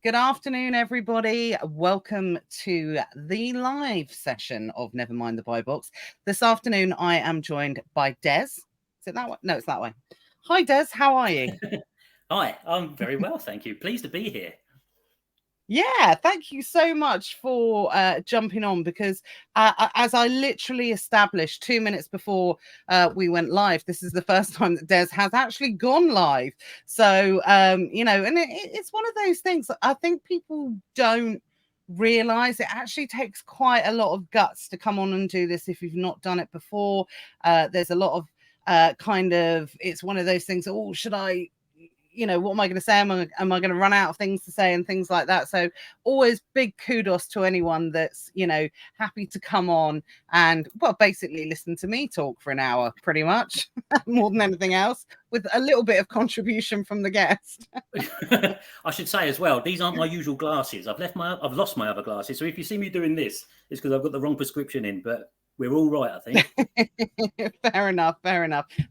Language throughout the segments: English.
Good afternoon, everybody. Welcome to the live session of Nevermind the Buy Box. This afternoon, I am joined by Des. Is it that way? No, it's that way. Hi, Des. How are you? Hi, I'm very well, thank you. Pleased to be here. Yeah, thank you so much for jumping on because as I literally established 2 minutes before we went live, this is the first time that Des has actually gone live. So, and it's one of those things that I think people don't realize. It actually takes quite a lot of guts to come on and do this if you've not done it before. There's a lot of it's one of those things, oh, should I what am I going to say? Am I going to run out of things to say and things like that? So always big kudos to anyone that's, happy to come on and, well, basically listen to me talk for an hour, pretty much, more than anything else, with a little bit of contribution from the guest. I should say as well, these aren't my usual glasses. I've lost my other glasses. So if you see me doing this, it's because I've got the wrong prescription in, but we're all right, I think. Fair enough.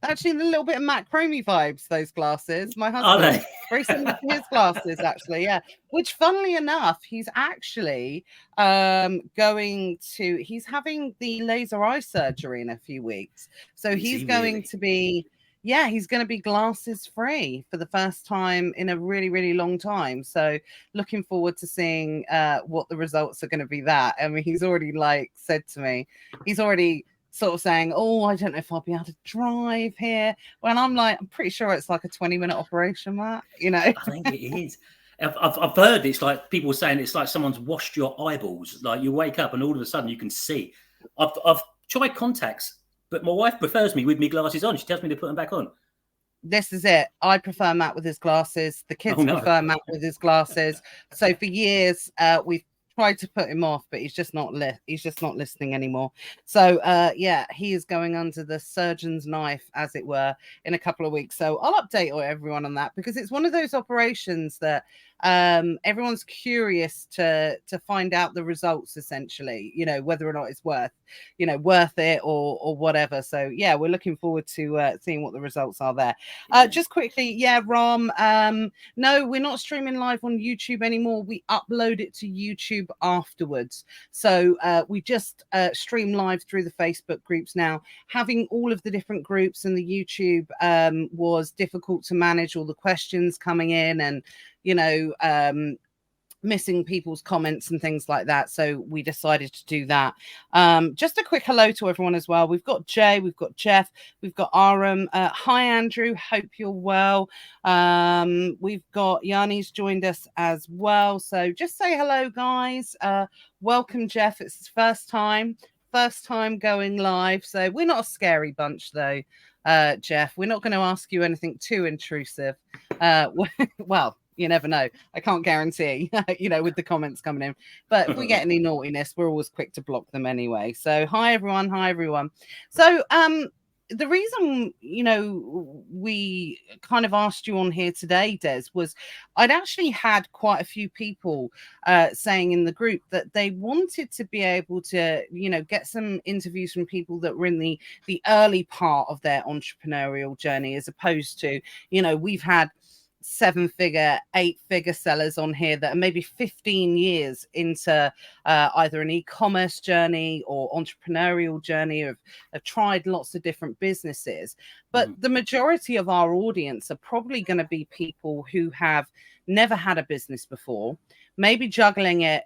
Actually, a little bit of Matt Cromie vibes, those glasses. My husband, very similar to his glasses, actually, yeah. Which, funnily enough, he's actually he's having the laser eye surgery in a few weeks. So he's going to be... Yeah, he's going to be glasses free for the first time in a really, really long time. So looking forward to seeing what the results are going to be that. I mean, he's already said to me, he's already sort of saying, oh, I don't know if I'll be able to drive here. When I'm pretty sure it's like a 20-minute operation, Matt, I think it is. I've heard it's like people saying it's like someone's washed your eyeballs. Like you wake up and all of a sudden you can see. I've tried contacts, but my wife prefers me with my glasses on. She tells me to put them back on. This is it. I prefer Matt with his glasses. The kids prefer Matt with his glasses. So for years, we've tried to put him off, but he's just not listening anymore. So he is going under the surgeon's knife, as it were, in a couple of weeks. So I'll update everyone on that because it's one of those operations that everyone's curious to find out the results, essentially, whether or not it's worth it or whatever. So yeah, we're looking forward to seeing what the results are there. Just quickly, Ram, no, we're not streaming live on YouTube anymore. We upload it to YouTube afterwards. So we just stream live through the Facebook groups now. Having all of the different groups and the YouTube was difficult to manage, all the questions coming in and missing people's comments and things like that. So we decided to do that. Just a quick hello to everyone as well. We've got Jay, we've got Jeff, we've got Aram. Hi, Andrew. Hope you're well. We've got Yanni's joined us as well. So just say hello, guys. Welcome, Jeff. It's his first time going live. So we're not a scary bunch, though, Jeff. We're not going to ask you anything too intrusive. Well, you never know. I can't guarantee, with the comments coming in. But if we get any naughtiness, we're always quick to block them anyway. So hi, everyone. So the reason, we kind of asked you on here today, Des, was I'd actually had quite a few people saying in the group that they wanted to be able to, get some interviews from people that were in the early part of their entrepreneurial journey, as opposed to, we've had 7-figure, 8-figure sellers on here that are maybe 15 years into either an e-commerce journey or entrepreneurial journey, have tried lots of different businesses. But the majority of our audience are probably going to be people who have never had a business before, maybe juggling it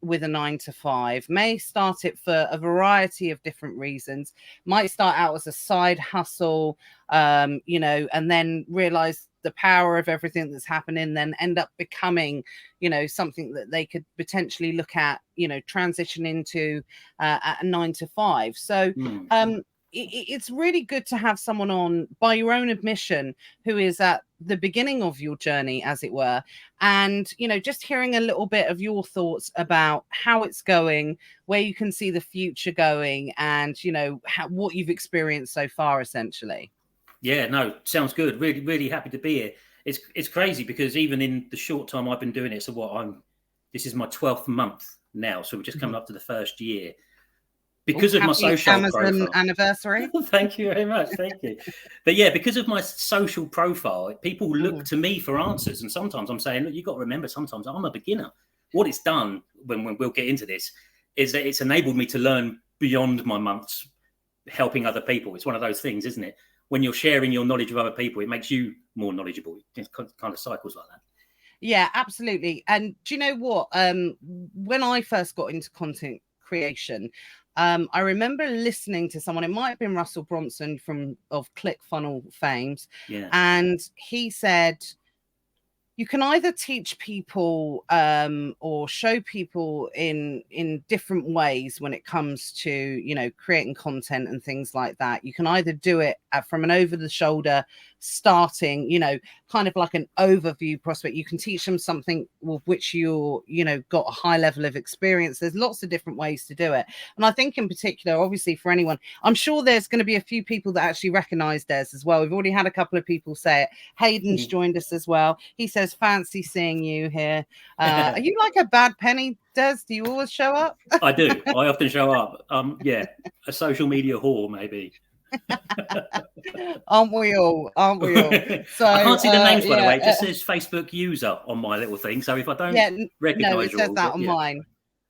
with a 9-to-5, may start it for a variety of different reasons, might start out as a side hustle, and then realize the power of everything that's happening, then end up becoming, something that they could potentially look at, transition into at a 9-to-5. So it's really good to have someone on, by your own admission, who is at the beginning of your journey, as it were, and just hearing a little bit of your thoughts about how it's going, where you can see the future going, and what you've experienced so far, essentially. Yeah, no, sounds good. Really, really happy to be here. It's crazy because even in the short time I've been doing it, so this is my 12th month now, so we're just coming up to the first year. because of my social Amazon profile. anniversary. Thank you very much. Thank you. But yeah, because of my social profile, people look to me for answers. And sometimes I'm saying, look, you've got to remember, sometimes I'm a beginner. What it's done, when we'll get into this, is that it's enabled me to learn beyond my months helping other people. It's one of those things, isn't it? When you're sharing your knowledge with other people, it makes you more knowledgeable. It kind of cycles like that. Yeah, absolutely. And do you know what? When I first got into content creation, I remember listening to someone, it might have been Russell Bronson of ClickFunnels fames. Yeah. And he said, you can either teach people or show people in different ways when it comes to, you know, creating content and things like that. You can either do it from an over the shoulder starting, you know, kind of like an overview prospect. You can teach them something with which you're, you know, got a high level of experience. There's lots of different ways to do it. And I think in particular, obviously for anyone, I'm sure there's going to be a few people that actually recognize Des as well. We've already had a couple of people say it. Hayden's joined us as well. He says, fancy seeing you here. Are you like a bad penny, Des? Do you always show up? I do. I often show up. Yeah, a social media whore, maybe. Aren't we all? So I can't see the names, by the way. It just says Facebook user on my little thing. So if I don't recognize no, it says that on mine.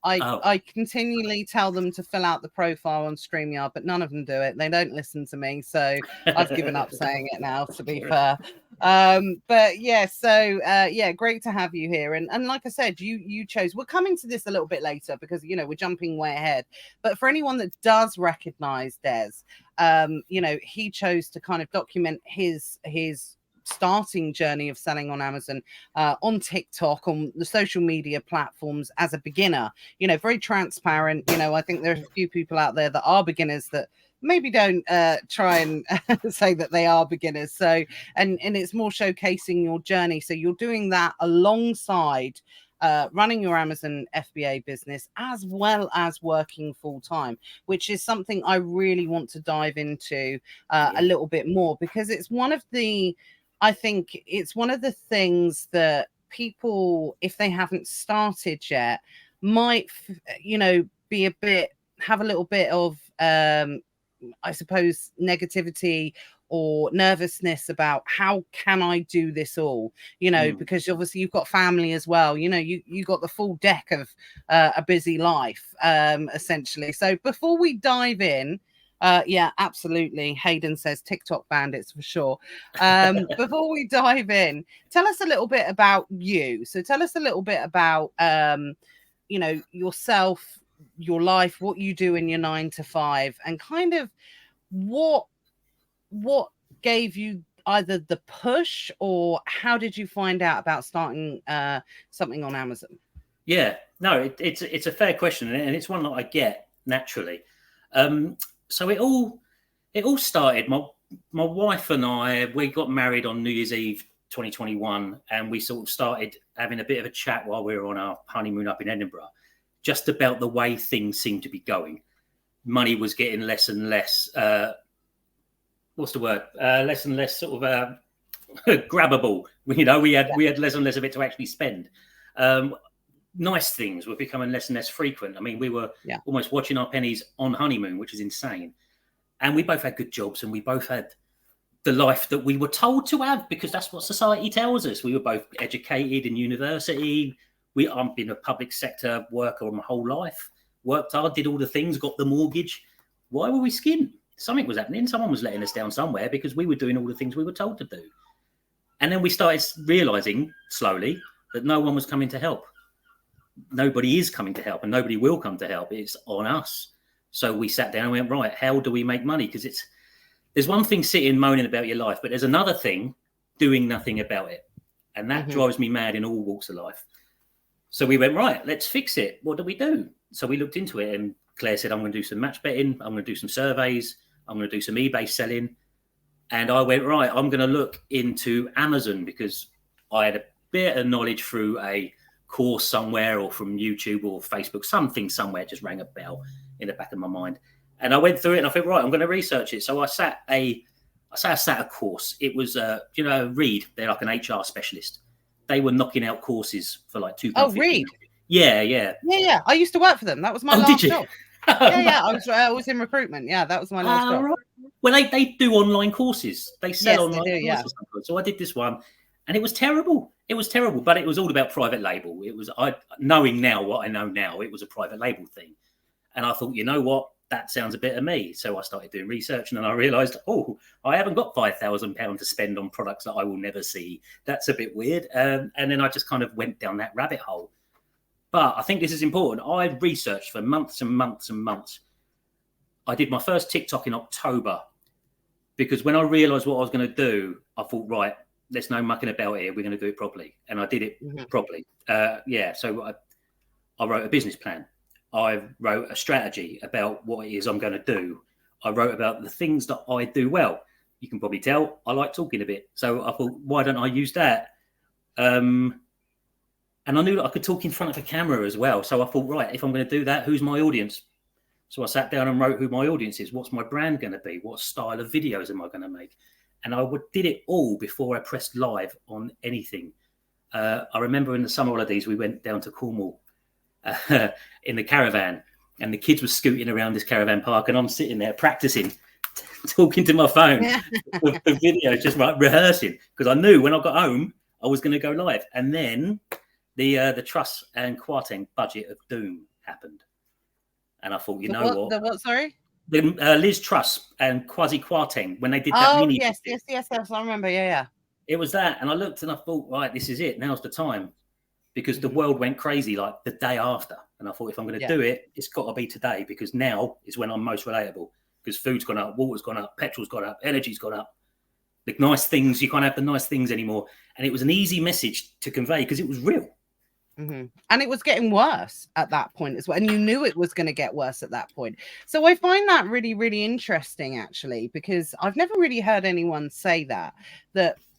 Oh. I continually tell them to fill out the profile on StreamYard, but none of them do it. They don't listen to me, so I've given up saying it now, to be fair. But yeah, so yeah, great to have you here. And like I said, you chose, we're coming to this a little bit later because, you know, we're jumping way ahead. But for anyone that does recognize Des, you know, he chose to kind of document his starting journey of selling on Amazon, on TikTok, on the social media platforms as a beginner, you know, very transparent. You know, I think there's a few people out there that are beginners that maybe don't try and say that they are beginners. So, and it's more showcasing your journey. So you're doing that alongside running your Amazon FBA business as well as working full time, which is something I really want to dive into a little bit more, because it's one of the, I think it's one of the things that people, if they haven't started yet, might, you know, have a little bit of, I suppose, negativity or nervousness about how can I do this all, you know, because obviously you've got family as well, you know, you got the full deck of a busy life, essentially. So before we dive in, yeah, absolutely. Hayden says TikTok bandits for sure. Before we dive in, tell us a little bit about you. So tell us a little bit about, you know, yourself, your life, what you do in your 9 to 5, and kind of what gave you either the push, or how did you find out about starting something on Amazon? Yeah, no, it's a fair question, and it's one that I get naturally. So it all started. My wife and I, we got married on New Year's Eve 2021, and we sort of started having a bit of a chat while we were on our honeymoon up in Edinburgh, just about the way things seemed to be going. Money was getting less and less. What's the word? Less and less sort of grabbable. You know, we had less and less of it to actually spend. Nice things were becoming less and less frequent. I mean, we were almost watching our pennies on honeymoon, which is insane. And we both had good jobs, and we both had the life that we were told to have, because that's what society tells us. We were both educated in university. I've been a public sector worker my whole life. Worked hard, did all the things, got the mortgage. Why were we skinned? Something was happening. Someone was letting us down somewhere, because we were doing all the things we were told to do. And then we started realizing slowly that no one was coming to help. Nobody is coming to help, and nobody will come to help. It's on us. So we sat down and went, right, how do we make money? Because there's one thing sitting moaning about your life, but there's another thing doing nothing about it. And that drives me mad in all walks of life. So we went, right, let's fix it. What do we do? So we looked into it, and Claire said, I'm going to do some match betting. I'm going to do some surveys. I'm going to do some eBay selling. And I went, right, I'm going to look into Amazon, because I had a bit of knowledge through a course somewhere, or from YouTube or Facebook, something somewhere just rang a bell in the back of my mind. And I went through it, and I thought, right, I'm going to research it. So I sat a course. It was, you know, Reed, they're like an HR specialist. They were knocking out courses for like £2.50. Oh, Reed. Yeah. I used to work for them. That was my last job. Yeah. I was in recruitment. Yeah, that was my last job. Right. Well, they do online courses. They sell online courses. Yeah. So I did this one, and it was terrible. It was terrible, but it was all about private label. It was, knowing now what I know now, it was a private label thing. And I thought, you know what? That sounds a bit of me. So I started doing research, and then I realised, I haven't got £5,000 to spend on products that I will never see. That's a bit weird. And then I just kind of went down that rabbit hole. But I think this is important. I researched for months and months and months. I did my first TikTok in October because when I realised what I was going to do, I thought, right, there's no mucking about here. We're going to do it properly. And I did it properly. So I wrote a business plan. I wrote a strategy about what it is I'm going to do. I wrote about the things that I do well. You can probably tell I like talking a bit. So I thought, why don't I use that? And I knew that I could talk in front of a camera as well. So I thought, right, if I'm going to do that, who's my audience? So I sat down and wrote who my audience is. What's my brand going to be? What style of videos am I going to make? And I did it all before I pressed live on anything. I remember in the summer holidays, we went down to Cornwall in the caravan, and the kids were scooting around this caravan park, and I'm sitting there practicing, talking to my phone with the videos, just rehearsing, because I knew when I got home, I was going to go live. And then the Truss and Kwarteng budget of doom happened. And I thought, what? The what, sorry? The Liz Truss and Kwasi Kwarteng, when they did that mini. Yes, I remember. Yeah. It was that. And I looked and I thought, right, this is it. Now's the time. Because the world went crazy like the day after. And I thought, if I'm going to do it, it's got to be today, because now is when I'm most relatable. Because food's gone up, water's gone up, petrol's gone up, energy's gone up. The nice things, you can't have the nice things anymore. And it was an easy message to convey because it was real. And it was getting worse at that point as well. And you knew it was going to get worse at that point. So I find that really, really interesting, actually, because I've never really heard anyone say that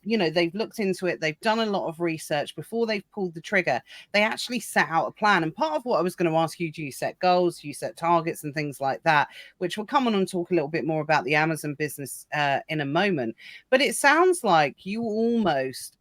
they've looked into it. They've done a lot of research before they've pulled the trigger. They actually set out a plan. And part of what I was going to ask you, do you set goals? Do you set targets and things like that, which we'll come on and talk a little bit more about the Amazon business in a moment. But it sounds like you almost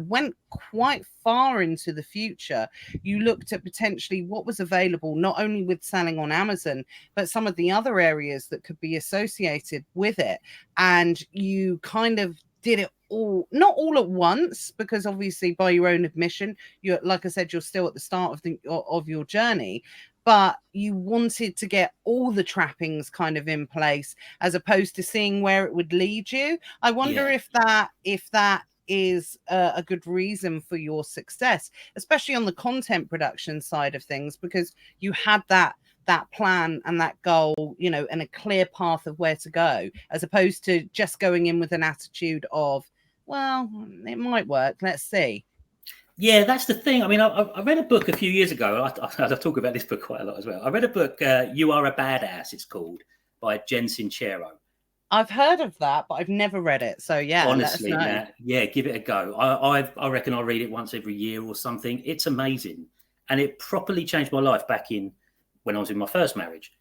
went quite far into the future. You looked at potentially what was available, not only with selling on Amazon, but some of the other areas that could be associated with it. And you kind of did it all, not all at once, because obviously by your own admission, you're, like I said, you're still at the start of your journey, but you wanted to get all the trappings kind of in place, as opposed to seeing where it would lead you. I wonder if that is a good reason for your success, especially on the content production side of things, because you had that plan and that goal, and a clear path of where to go, as opposed to just going in with an attitude of, well, it might work, let's see. Yeah, that's the thing. I mean, I read a book a few years ago. I talk about this book quite a lot as well. I read a book, You Are a Badass, it's called, by Jen Sincero. I've heard of that, but I've never read it. So yeah, honestly, Nat, give it a go. I reckon I'll read it once every year or something. It's amazing, and it properly changed my life back when I was in my first marriage.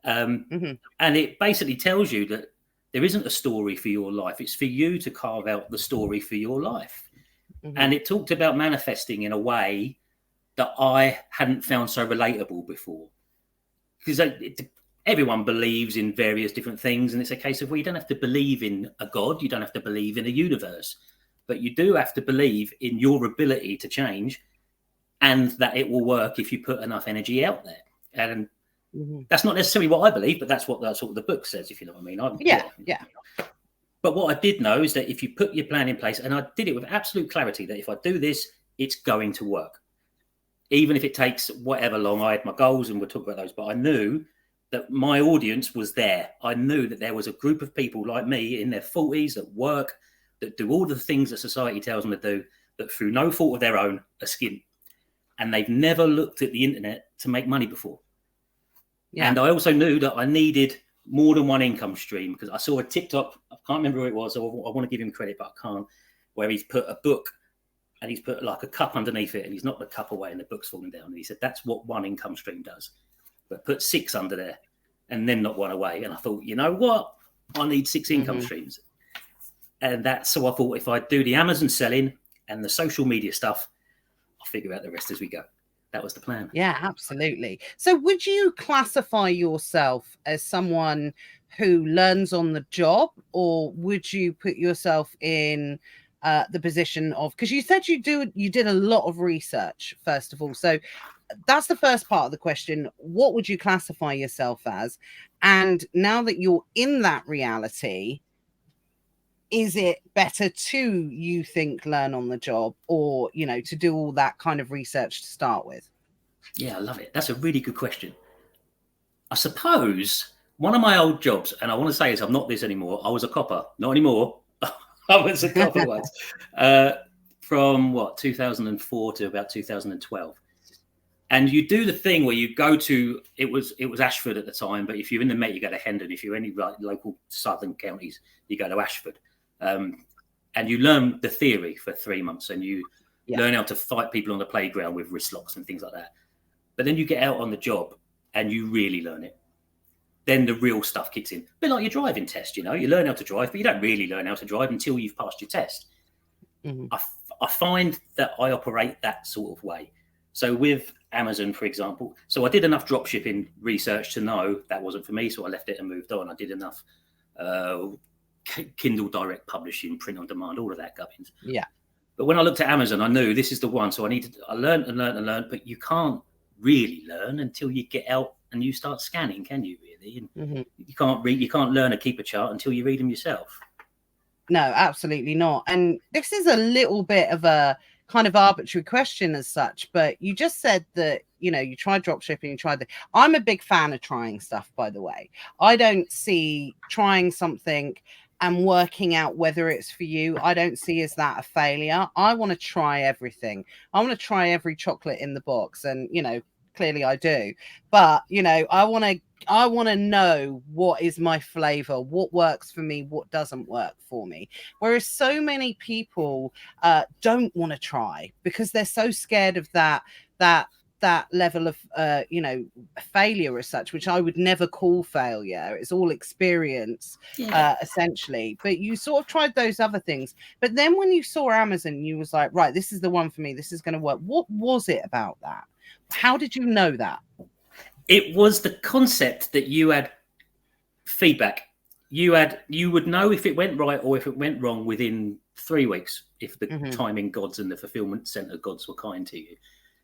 And it basically tells you that there isn't a story for your life; it's for you to carve out the story for your life. And it talked about manifesting in a way that I hadn't found so relatable before, because everyone believes in various different things, and it's a case of, well, you don't have to believe in a God, you don't have to believe in a universe, but you do have to believe in your ability to change, and that it will work if you put enough energy out there. And that's not necessarily what I believe, but that's what the book says, if you know what I mean. Yeah. But what I did know is that if you put your plan in place, and I did it with absolute clarity, that if I do this, it's going to work. Even if it takes whatever long. I had my goals, and we'll talk about those, but I knew that my audience was there. I knew that there was a group of people like me in their 40s that work, that do all the things that society tells them to do, that through no fault of their own are skint. And they've never looked at the internet to make money before. Yeah. And I also knew that I needed more than one income stream, because I saw a TikTok, I can't remember who it was, so I want to give him credit, but I can't, where he's put a book and he's put like a cup underneath it, and he's knocked the cup away and the book's falling down. And he said, that's what one income stream does. But put 6 under there and then knock one away. And I thought, you know what? I need 6 income streams. And so I thought, if I do the Amazon selling and the social media stuff, I'll figure out the rest as we go. that was the plan. Yeah, absolutely. So would you classify yourself as someone who learns on the job, or would you put yourself in the position of, because you said you did a lot of research, first of all. So that's the first part of the question. What would you classify yourself as? And now that you're in that reality, is it better to, you think, learn on the job, or, you know, to do all that kind of research to start with? Yeah, I love it. That's a really good question. I suppose one of my old jobs, and I want to say is I'm not this anymore. I was a copper, not anymore. I was a copper once, from 2004 to about 2012. And you do the thing where you go to, it was Ashford at the time, but if you're in the Met, you go to Hendon. If you're any local southern counties, you go to Ashford. And you learn the theory for 3 months, and you learn how to fight people on the playground with wrist locks and things like that. But then you get out on the job and you really learn it. Then the real stuff kicks in. A bit like your driving test, you know, you learn how to drive, but you don't really learn how to drive until you've passed your test. Mm-hmm. I find that I operate that sort of way. So with Amazon, for example, so I did enough dropshipping research to know that wasn't for me, so I left it and moved on. I did enough Kindle direct publishing, print on demand, all of that gubbins. Yeah. But when I looked at Amazon, I knew this is the one. So I learned and learned and learned, but you can't really learn until you get out and you start scanning, can you really? And you can't learn a keeper chart until you read them yourself. No, absolutely not. And this is a little bit of a kind of arbitrary question as such, but you just said that, you know, you tried dropshipping, you tried I'm a big fan of trying stuff, by the way. I don't see trying something and working out whether it's for you, I don't see as that a failure. I want to try everything. I want to try every chocolate in the box, and, you know, clearly I do. But, you know, I want to know what is my flavor, what works for me, what doesn't work for me. Whereas so many people don't want to try because they're so scared of that level of you know, failure as such, which I would never call failure. It's all experience, essentially. But you sort of tried those other things, but then when you saw Amazon, you was like, right, this is the one for me, this is going to work. What was it about that? How did you know that? It was the concept that you had feedback. You would know if it went right or if it went wrong within 3 weeks, if the timing gods and the fulfillment center gods were kind to you.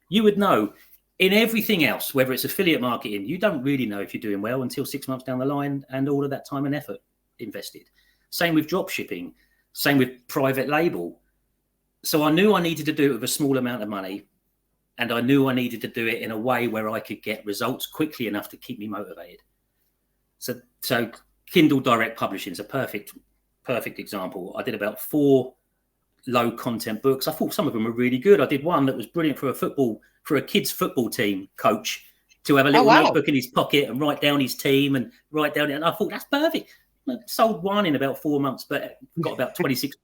You would know. In everything else, whether it's affiliate marketing, you don't really know if you're doing well until 6 months down the line and all of that time and effort invested. Same with drop shipping, same with private label. So I knew I needed to do it with a small amount of money, and I knew I needed to do it in a way where I could get results quickly enough to keep me motivated. So Kindle direct publishing is a perfect example. I did about 4 low content books. I thought some of them were really good. I did one that was brilliant for a kids football team coach to have a little notebook in his pocket and write down his team and write down. And I thought that's perfect. I sold one in about 4 months, but got about 26.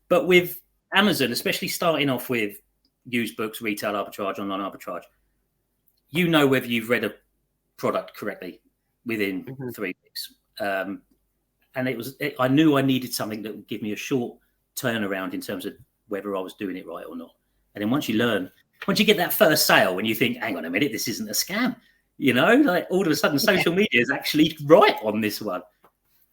But with Amazon, especially starting off with used books, retail arbitrage, online arbitrage, you know whether you've read a product correctly within 3 weeks. And I knew I needed something that would give me a short turnaround in terms of whether I was doing it right or not. And then once you get that first sale, when you think, hang on a minute, this isn't a scam, you know, like all of a sudden social media is actually right on this one.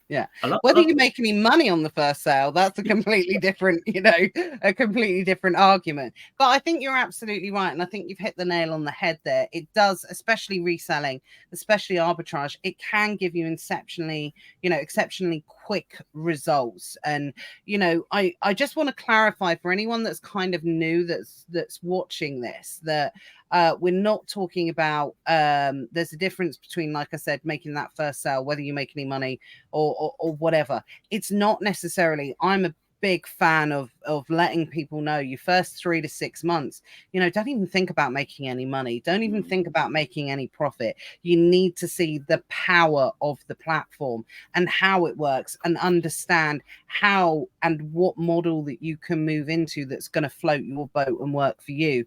Yeah. Whether you make any money on the first sale, that's a completely different, you know, a completely different argument. But I think you're absolutely right. And I think you've hit the nail on the head there. It does, especially reselling, especially arbitrage, it can give you exceptionally quick results. And, you know, I just want to clarify for anyone that's kind of new, that's watching this, that we're not talking about there's a difference between, like I said, making that first sale, whether you make any money or whatever. It's not necessarily, I'm a big fan of letting people know your first 3 to 6 months, you know, don't even think about making any money. Don't even think about making any profit. You need to see the power of the platform and how it works and understand how and what model that you can move into that's going to float your boat and work for you,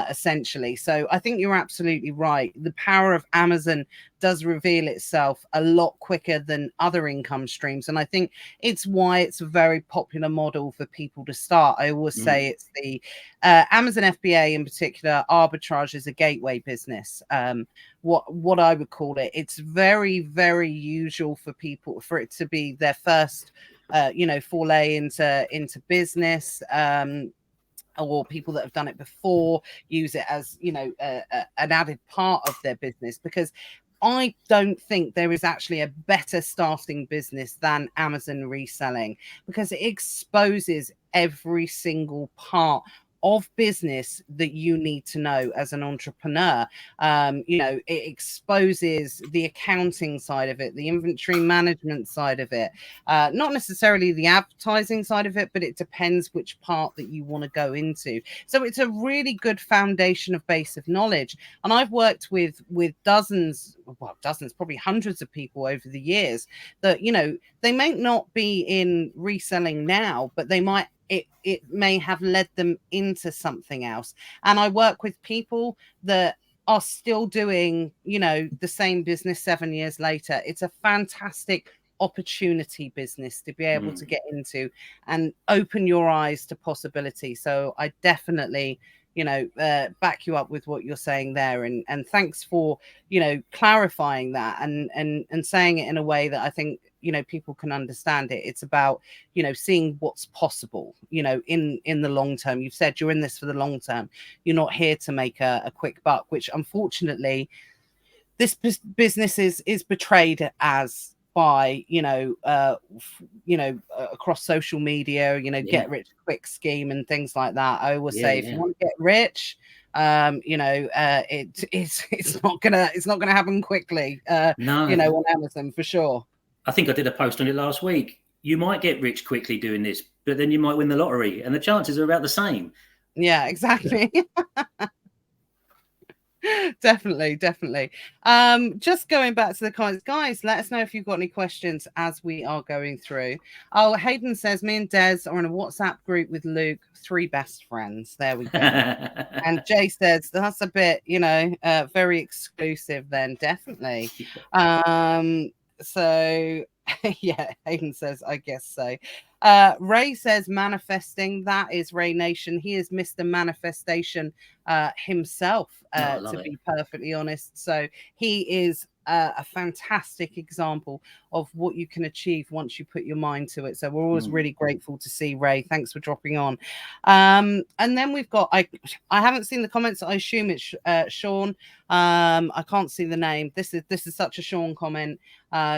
essentially. So I think you're absolutely right. The power of Amazon does reveal itself a lot quicker than other income streams. And I think it's why it's a very popular model for people to start. I always say it's the Amazon FBA in particular, arbitrage is a gateway business. What I would call it, it's very, very usual for people for it to be their first foray into business, or people that have done it before use it as, an added part of their business, because I don't think there is actually a better starting business than Amazon reselling, because it exposes every single part of business that you need to know as an entrepreneur. It exposes the accounting side of it, the inventory management side of it, not necessarily the advertising side of it, but it depends which part that you want to go into. So it's a really good foundation of base of knowledge. And I've worked with dozens, probably hundreds of people over the years that, they may not be in reselling now, but they might, it may have led them into something else. And I work with people that are still doing, the same business 7 years later. It's a fantastic opportunity business to be able to get into and open your eyes to possibility. So I definitely, back you up with what you're saying there. And thanks for, clarifying that and saying it in a way that I think, people can understand it. It's about, seeing what's possible, in the long term. You've said you're in this for the long term. You're not here to make a quick buck, which unfortunately this business is portrayed as by, across social media, get rich quick scheme and things like that. I always say, if you want to get rich, it's not gonna happen quickly. No. On Amazon for sure. I think I did a post on it last week. You might get rich quickly doing this, but then you might win the lottery, and the chances are about the same. Yeah, exactly. Definitely. Just going back to the comments, guys, let us know if you've got any questions as we are going through. Oh, Hayden says, me and Des are in a WhatsApp group with Luke, 3 best friends. There we go. And Jay says, that's a bit, very exclusive then. Definitely. So yeah, Hayden says, I guess so. Ray says, manifesting. That is Ray Nation. He is Mr. Manifestation himself, to be perfectly honest. So he is a fantastic example of what you can achieve once you put your mind to it. So we're always really grateful to see Ray. Thanks for dropping on. And then we've got, I haven't seen the comments. I assume it's Sean. I can't see the name. This is such a Sean comment.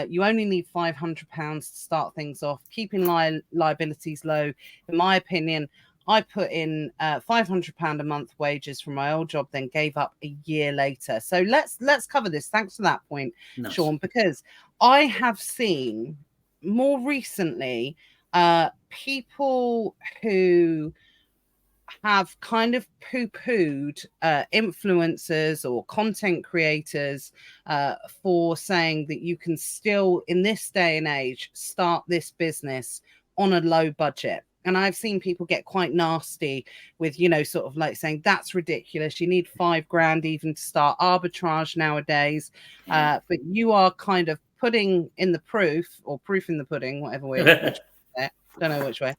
You only need £500 to start things off, keeping liabilities low. In my opinion, I put in £500 a month wages from my old job, then gave up a year later. So let's cover this. Thanks for that point, nice. Sean, because I have seen more recently people who have kind of poo-pooed influencers or content creators for saying that you can still, in this day and age, start this business on a low budget. And I've seen people get quite nasty with, sort of like saying that's ridiculous. You need $5,000 even to start arbitrage nowadays. But you are kind of putting in the proof, or proof in the pudding, whatever way. Don't know which way.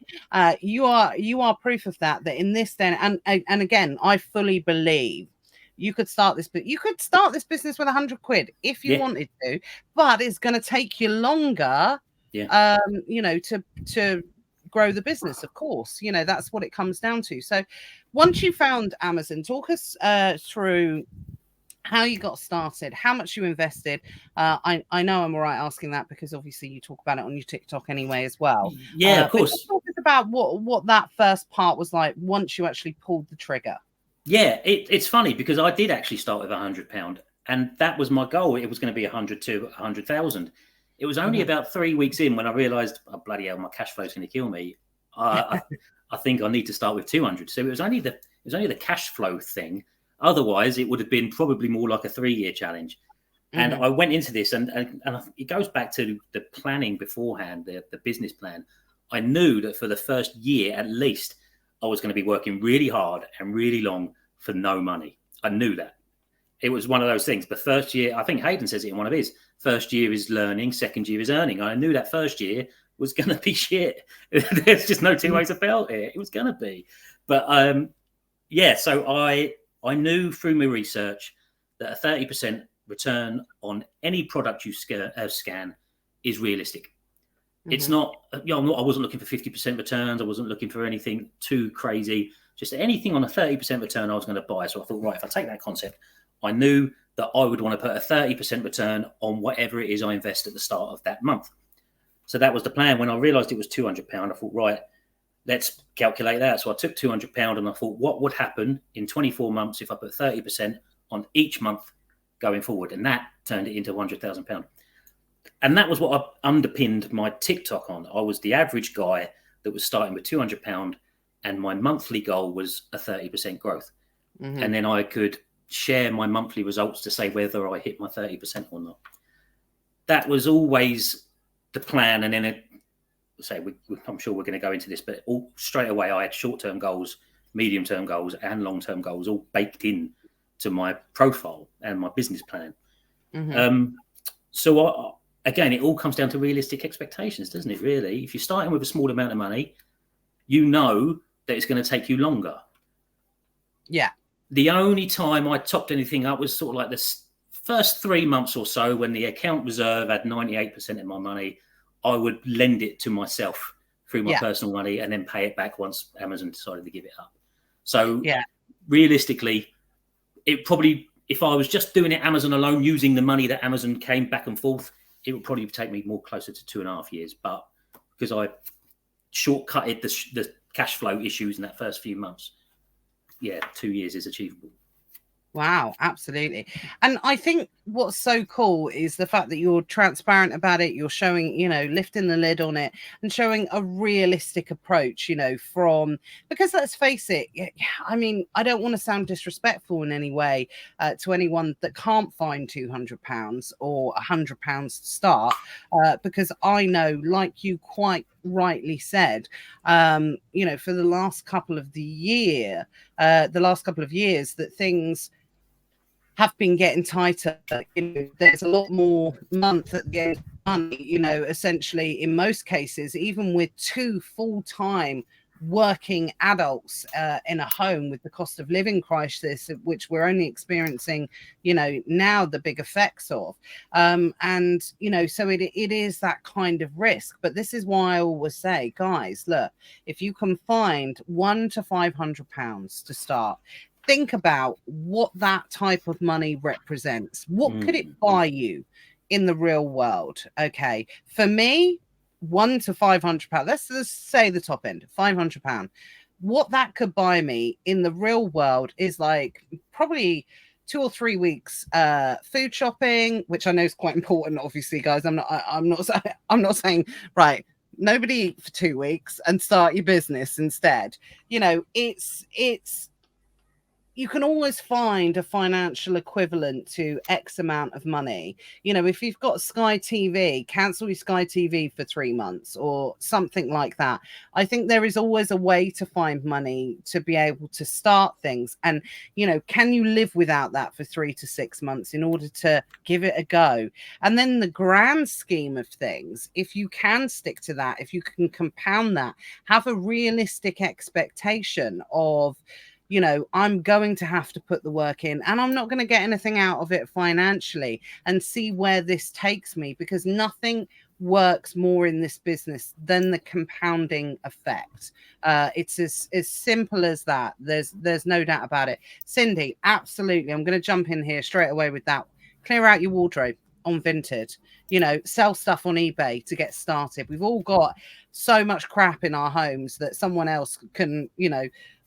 You are proof of that in this day and again, I fully believe you could start this, but you could start this business with £100 if you wanted to, but it's going to take you longer. To grow the business, of course. That's what it comes down to. So once you found Amazon, talk us through how you got started, how much you invested. I know I'm all right asking that because obviously you talk about it on your TikTok anyway as well. Yeah, of course. Just talk us about what that first part was like once you actually pulled the trigger. Yeah, it's funny because I did actually start with £100, and that was my goal. It was going to be 100 to 100,000. It was only about 3 weeks in when I realised, oh, bloody hell, my cash flow is going to kill me. I think I need to start with 200. So it was only the cash flow thing. Otherwise, it would have been probably more like a 3-year challenge. And I went into this, and it goes back to the planning beforehand, the business plan. I knew that for the first year at least, I was going to be working really hard and really long for no money. I knew that. it was one of those things. The first year, I think Hayden says it in one of his, first year is learning, second year is earning. I knew that first year was going to be shit. There's just no two ways about it. It was going to be. But so I knew through my research that a 30% return on any product you scan is realistic. Mm-hmm. It's not, I wasn't looking for 50% returns. I wasn't looking for anything too crazy. Just anything on a 30% return I was going to buy. So I thought, right, if I take that concept, I knew that I would want to put a 30% return on whatever it is I invest at the start of that month. So that was the plan. When I realised it was £200, I thought, right, let's calculate that. So I took £200 and I thought, what would happen in 24 months if I put 30% on each month going forward? And that turned it into £100,000. And that was what I underpinned my TikTok on. I was the average guy that was starting with £200, and my monthly goal was a 30% growth. Mm-hmm. And then I could share my monthly results to say whether I hit my 30% or not. That was always the plan. And then I'm sure we're going to go into this, but straight away I had short-term goals, medium-term goals, and long-term goals all baked in to my profile and my business plan. Mm-hmm. Again, it all comes down to realistic expectations, doesn't it, really? If you're starting with a small amount of money, you know that it's going to take you longer. Yeah. The only time I topped anything up was sort of like the first 3 months or so when the account reserve had 98% of my money. I would lend it to myself through my personal money and then pay it back once Amazon decided to give it up. So realistically, it probably, if I was just doing it Amazon alone, using the money that Amazon came back and forth, it would probably take me more closer to 2.5 years. But because I shortcutted the cash flow issues in that first few months, 2 years is achievable. Wow, absolutely. And I think what's so cool is the fact that you're transparent about it. You're showing, lifting the lid on it and showing a realistic approach, because let's face it, I mean, I don't want to sound disrespectful in any way to anyone that can't find £200 or £100 to start, because I know, like you quite rightly said, for the last couple of years that things have been getting tighter. There's a lot more month at the end of the month, essentially in most cases, even with 2 full-time working adults in a home with the cost of living crisis, which we're only experiencing, now the big effects of. So it is that kind of risk. But this is why I always say, guys, look, if you can find £100 to £500 to start, think about what that type of money represents. What could it buy you in the real world? Okay. For me, £100 to £500. Let's say the top end, £500. What that could buy me in the real world is like probably 2 or 3 weeks food shopping, which I know is quite important, obviously, guys. I'm not saying, right, nobody eat for 2 weeks and start your business instead. It's you can always find a financial equivalent to X amount of money. If you've got Sky TV, cancel your Sky TV for 3 months or something like that. I think there is always a way to find money to be able to start things. And, can you live without that for 3 to 6 months in order to give it a go? And then the grand scheme of things, if you can stick to that, if you can compound that, have a realistic expectation of, I'm going to have to put the work in and I'm not going to get anything out of it financially, and see where this takes me, because nothing works more in this business than the compounding effect. It's as simple as that. There's no doubt about it. Cindy, absolutely. I'm going to jump in here straight away with that. Clear out your wardrobe on Vinted, sell stuff on eBay to get started. We've all got so much crap in our homes that someone else can,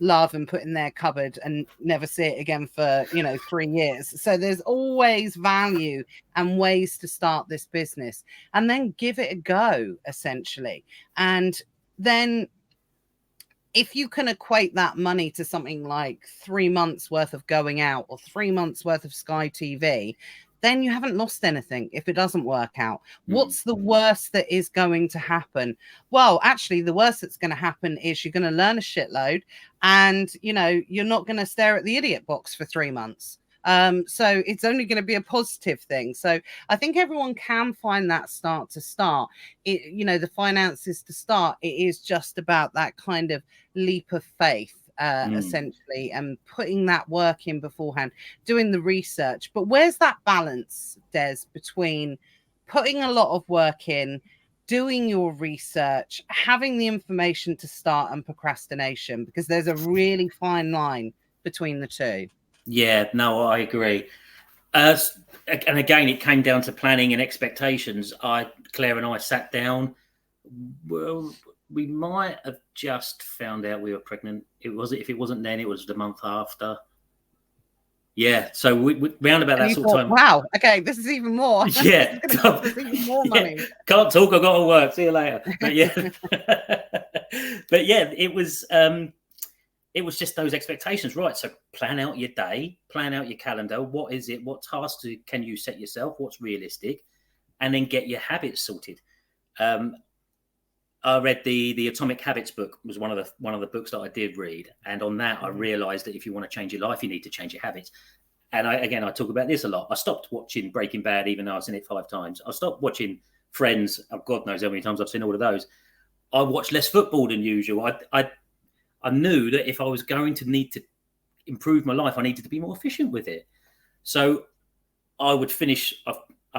love and put in their cupboard and never see it again for, 3 years. So there's always value and ways to start this business, and then give it a go, essentially. And then if you can equate that money to something like 3 months worth of going out or 3 months worth of Sky TV, then you haven't lost anything if it doesn't work out. What's the worst that is going to happen? Well, actually, the worst that's going to happen is you're going to learn a shitload, and, you're not going to stare at the idiot box for 3 months. So it's only going to be a positive thing. So I think everyone can find that start. The finances to start. It is just about that kind of leap of faith, essentially, and putting that work in beforehand, doing the research. But where's that balance, Des, between putting a lot of work in, doing your research, having the information to start, and procrastination? Because there's a really fine line between the two. Yeah, no, I agree. And again, it came down to planning and expectations. Claire and I sat down. Well, we might have just found out we were pregnant. If it wasn't then, it was the month after. Yeah, so we round about that sort of time. Wow, okay, this is even more. Yeah, this is even more money. Yeah, can't talk. I've got to work. See you later. But yeah, but yeah, it was just those expectations, right? So plan out your day, plan out your calendar. What is it? What tasks can you set yourself? What's realistic? And then get your habits sorted. I read the Atomic Habits book, was one of the books that I did read, and on that I realized that if you want to change your life, you need to change your habits. And I talk about this a lot. I stopped watching Breaking Bad, even though I've seen it 5 times. I stopped watching Friends. God knows how many times I've seen all of those. I watched less football than usual. I knew that if I was going to need to improve my life, I needed to be more efficient with it. So I would finish.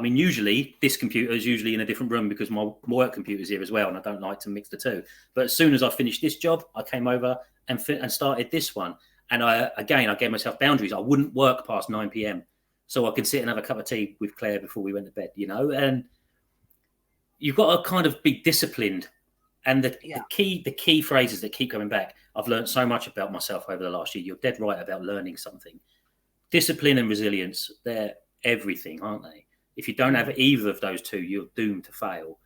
Usually this computer is usually in a different room because my work computer is here as well, and I don't like to mix the two. But as soon as I finished this job, I came over and started this one. And I gave myself boundaries. I wouldn't work past 9 p.m. so I could sit and have a cup of tea with Claire before we went to bed, and you've got to kind of be disciplined. And the key phrases that keep coming back. I've learned so much about myself over the last year. You're dead right about learning something. Discipline and resilience, they're everything, aren't they? If you don't have either of those two, you're doomed to fail.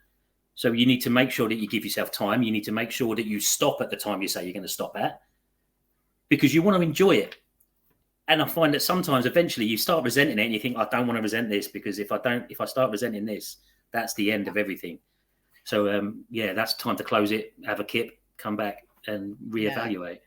So you need to make sure that you give yourself time. You need to make sure that you stop at the time you say you're going to stop at, because you want to enjoy it. And I find that sometimes eventually you start resenting it and you think, I don't want to resent this, because if I start resenting this, that's the end of everything. So that's time to close it, have a kip, come back and reevaluate.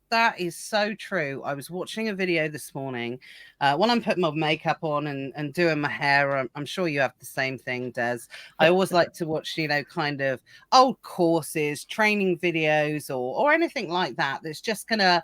That is so true. I was watching a video this morning when I'm putting my makeup on and doing my hair. I'm sure you have the same thing, Des. I always like to watch, kind of old courses, training videos or anything like that that's just going to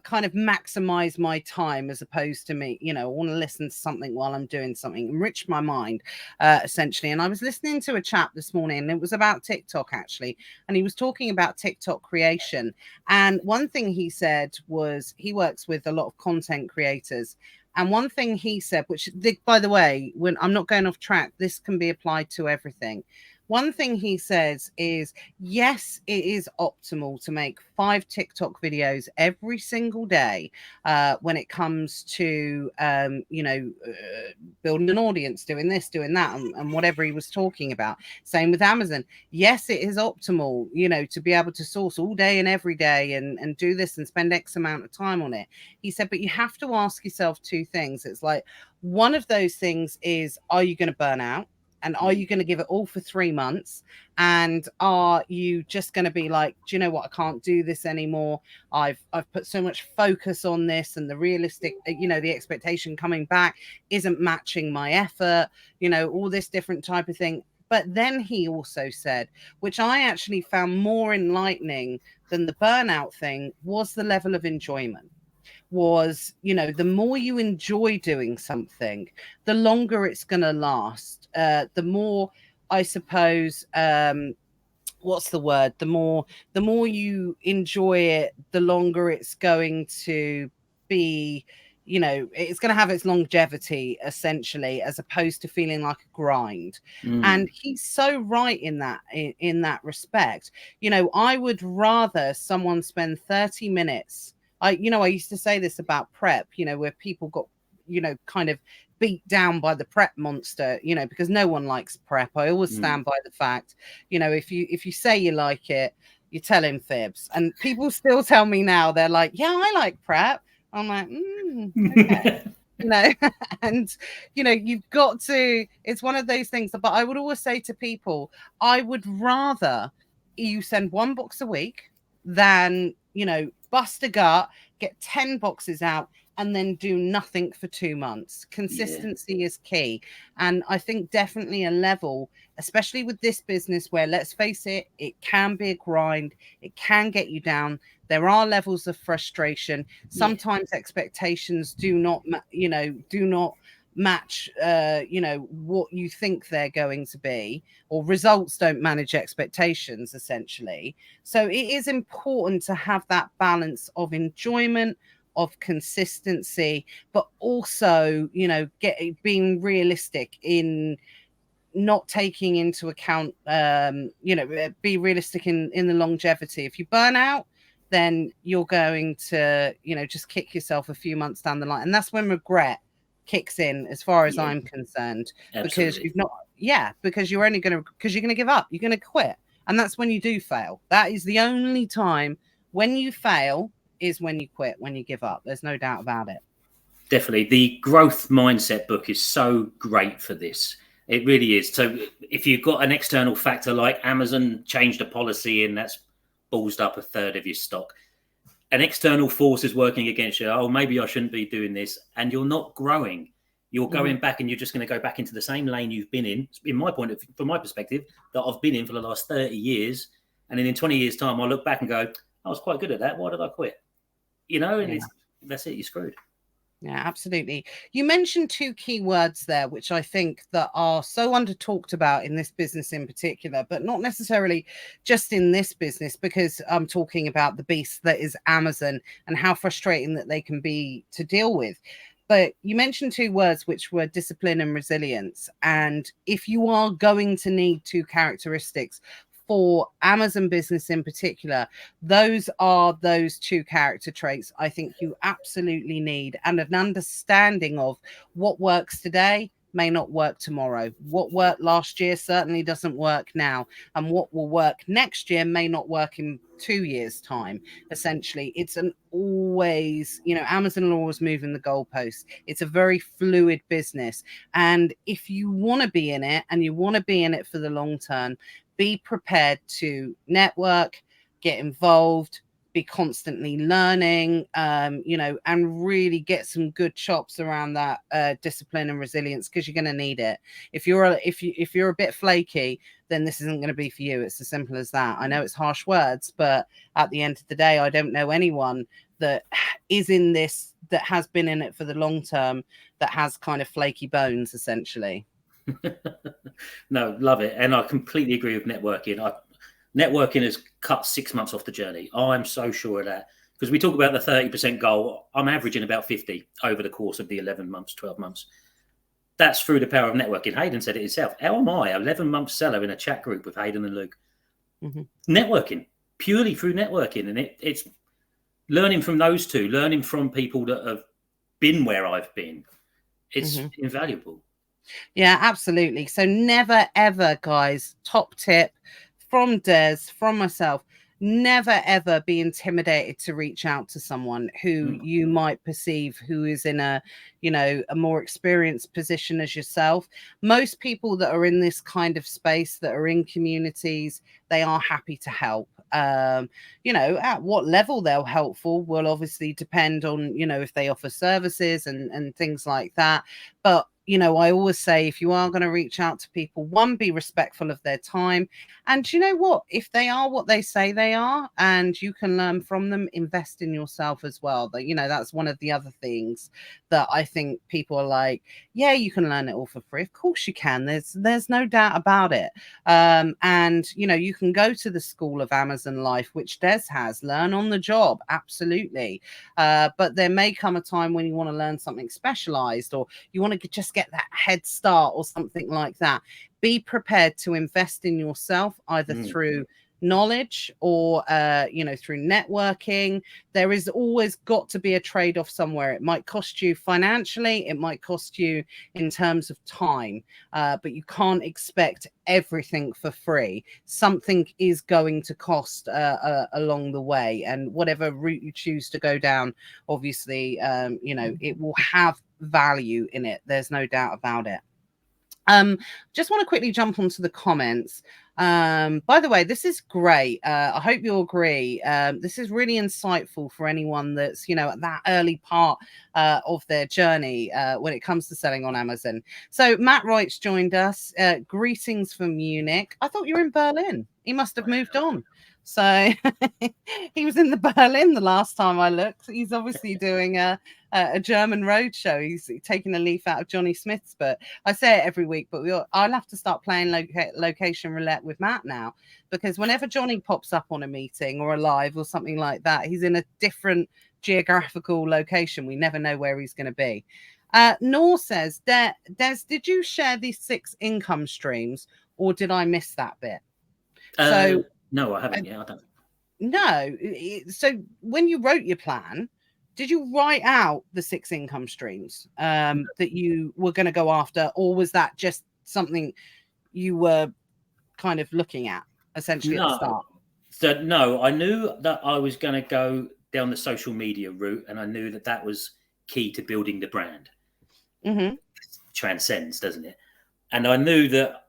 kind of maximize my time, as opposed to me, I want to listen to something while I'm doing something, enrich my mind, essentially. And I was listening to a chap this morning, and it was about TikTok actually, and he was talking about TikTok creation. And one thing he said was he works with a lot of content creators. And one thing he said, which, by the way, when I'm not going off track, this can be applied to everything. One thing he says is, yes, it is optimal to make 5 TikTok videos every single day when it comes to, building an audience, doing this, doing that, and whatever he was talking about. Same with Amazon. Yes, it is optimal, to be able to source all day and every day and do this and spend X amount of time on it. He said, but you have to ask yourself 2 things. It's like, one of those things is, are you going to burn out? And are you going to give it all for 3 months? And are you just going to be like, do you know what? I can't do this anymore. I've put so much focus on this, and the realistic, the expectation coming back isn't matching my effort, all this different type of thing. But then he also said, which I actually found more enlightening than the burnout thing, was the level of enjoyment. Was, the more you enjoy doing something, the longer it's going to last. The more, I suppose, what's the word? The more you enjoy it, the longer it's going to be, it's going to have its longevity, essentially, as opposed to feeling like a grind. And he's so right in that respect. I would rather someone spend 30 minutes. I used to say this about prep, where people got, kind of beat down by the prep monster, because no one likes prep. I always stand by the fact, if you say you like it, you're telling fibs. And people still tell me now, they're like, yeah, I like prep. I'm like, okay. And you've got to, it's one of those things. But I would always say to people, I would rather you send 1 box a week, than, bust a gut, get 10 boxes out, and then do nothing for 2 months. Consistency is key. And I think definitely a level, especially with this business where, let's face it, it can be a grind. It can get you down. There are levels of frustration. Sometimes expectations do not match what you think they're going to be, or results don't manage expectations, essentially. So it is important to have that balance of enjoyment, of consistency, but also being realistic in not taking into account be realistic in the longevity. If you burn out, then you're going to just kick yourself a few months down the line, and that's when regret kicks in, as far as I'm concerned. Absolutely. Because you're going to give up, you're going to quit, and that's when you do fail. That is the only time when you fail, is when you quit, when you give up. There's no doubt about it. Definitely. The growth mindset book is so great for this. It really is. So if you've got an external factor like Amazon changed a policy and that's ballsed up a third of your stock, an external force is working against you. Oh, maybe I shouldn't be doing this. And you're not growing. You're going back, and you're just going to go back into the same lane you've been in from my perspective, that I've been in for the last 30 years. And then in 20 years' time, I'll look back and go, I was quite good at that. Why did I quit? That's it. You're screwed. Yeah, absolutely. You mentioned 2 key words there, which I think that are so under talked about in this business in particular, but not necessarily just in this business, because I'm talking about the beast that is Amazon and how frustrating that they can be to deal with. But you mentioned 2 words, which were discipline and resilience. And if you are going to need 2 characteristics for Amazon business in particular, those are those 2 character traits I think you absolutely need, and an understanding of what works today may not work tomorrow. What worked last year certainly doesn't work now, and what will work next year may not work in 2 years' time. Essentially, it's an always, Amazon will always moving the goalposts. It's a very fluid business, and if you want to be in it, and you want to be in it for the long term, be prepared to network, get involved, be constantly learning, and really get some good chops around that discipline and resilience, because you're going to need it. If you're a bit flaky, then this isn't going to be for you. It's as simple as that. I know it's harsh words, but at the end of the day, I don't know anyone that is in this, that has been in it for the long term, that has kind of flaky bones, essentially. No, love it. And I completely agree with networking. Networking has cut 6 months off the journey. I'm so sure of that, because we talk about the 30% goal. I'm averaging about 50 over the course of the 11 months, 12 months. That's through the power of networking. Hayden said it himself. How am I, 11-month seller in a chat group with Hayden and Luke? Networking, purely through networking. And it's learning from those 2, learning from people that have been where I've been. It's invaluable. Yeah, absolutely. So never, ever, guys, top tip from Des, from myself, never, ever be intimidated to reach out to someone who you might perceive who is in a more experienced position as yourself. Most people that are in this kind of space, that are in communities, they are happy to help. At what level they're helpful will obviously depend on, if they offer services and things like that. But I always say, if you are going to reach out to people, 1, be respectful of their time. And you know what? If they are what they say they are, and you can learn from them, invest in yourself as well. But, that's one of the other things that I think people are like, yeah, you can learn it all for free. Of course you can. There's no doubt about it. And, you can go to the School of Amazon Life, which Des has, learn on the job. Absolutely. But there may come a time when you want to learn something specialized, or you want to just get that head start or something like that. Be prepared to invest in yourself, either through knowledge or through networking. There is always got to be a trade-off somewhere. It might cost you financially, it might cost you in terms of time, but you can't expect everything for free. Something is going to cost along the way, and whatever route you choose to go down, obviously it will have value in it. There's no doubt about it. Just want to quickly jump onto the comments. By the way, this is great. I hope you'll agree. This is really insightful for anyone that's, at that early part of their journey when it comes to selling on Amazon. So Matt Wright's joined us. Greetings from Munich. I thought you were in Berlin. He must have moved on. So he was in the Berlin the last time I looked. He's obviously doing a German road show. He's taking a leaf out of Johnny Smith's book. I say it every week, but I'll have to start playing location roulette with Matt now, because whenever Johnny pops up on a meeting or a live or something like that, he's in a different geographical location. We never know where he's going to be. Nor says, Des, did you share these 6 income streams, or did I miss that bit? No, I haven't. I don't. No. So when you wrote your plan, did you write out the 6 income streams that you were going to go after, or was that just something you were kind of looking at essentially at the start? So no, I knew that I was going to go down the social media route, and I knew that was key to building the brand. Mm-hmm. Transcends, doesn't it? And I knew that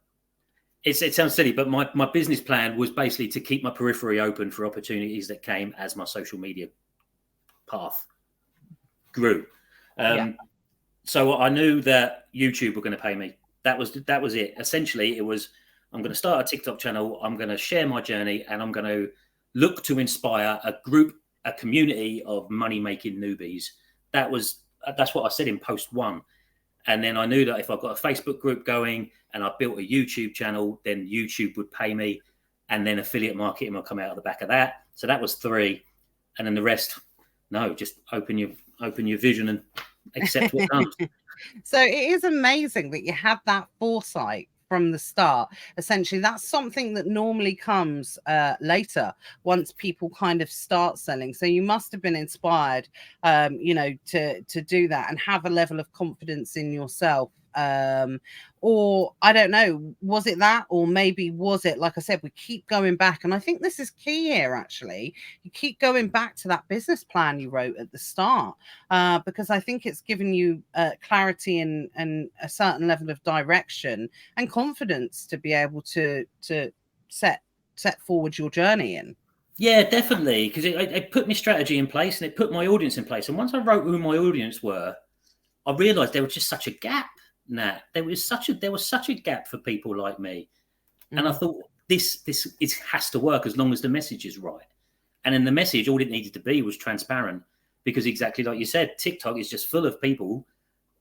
it sounds silly, but my business plan was basically to keep my periphery open for opportunities that came as my social media path grew. So I knew that YouTube were going to pay me. That was it. Essentially, it was, I'm going to start a TikTok channel. I'm going to share my journey, and I'm going to look to inspire a community of money-making newbies. That's what I said in post 1. And then I knew that if I got a Facebook group going and I built a YouTube channel, then YouTube would pay me, and then affiliate marketing will come out of the back of that. So that was 3. And then the rest, no, just open your vision and accept what comes. So it is amazing that you had that foresight from the start. Essentially, that's something that normally comes later once people kind of start selling. So you must have been inspired, to do that and have a level of confidence in yourself. Or I don't know, was it that, or maybe was it, like I said, we keep going back, and I think this is key here. Actually, you keep going back to that business plan you wrote at the start, because I think it's given you clarity and a certain level of direction and confidence to be able to set forward your journey in. Yeah, definitely, because it put my strategy in place and it put my audience in place. And once I wrote who my audience were, I realised there was just such a gap. There was such a gap for people like me, and I thought this has to work as long as the message is right. And then the message, all it needed to be was transparent, because exactly like you said, TikTok is just full of people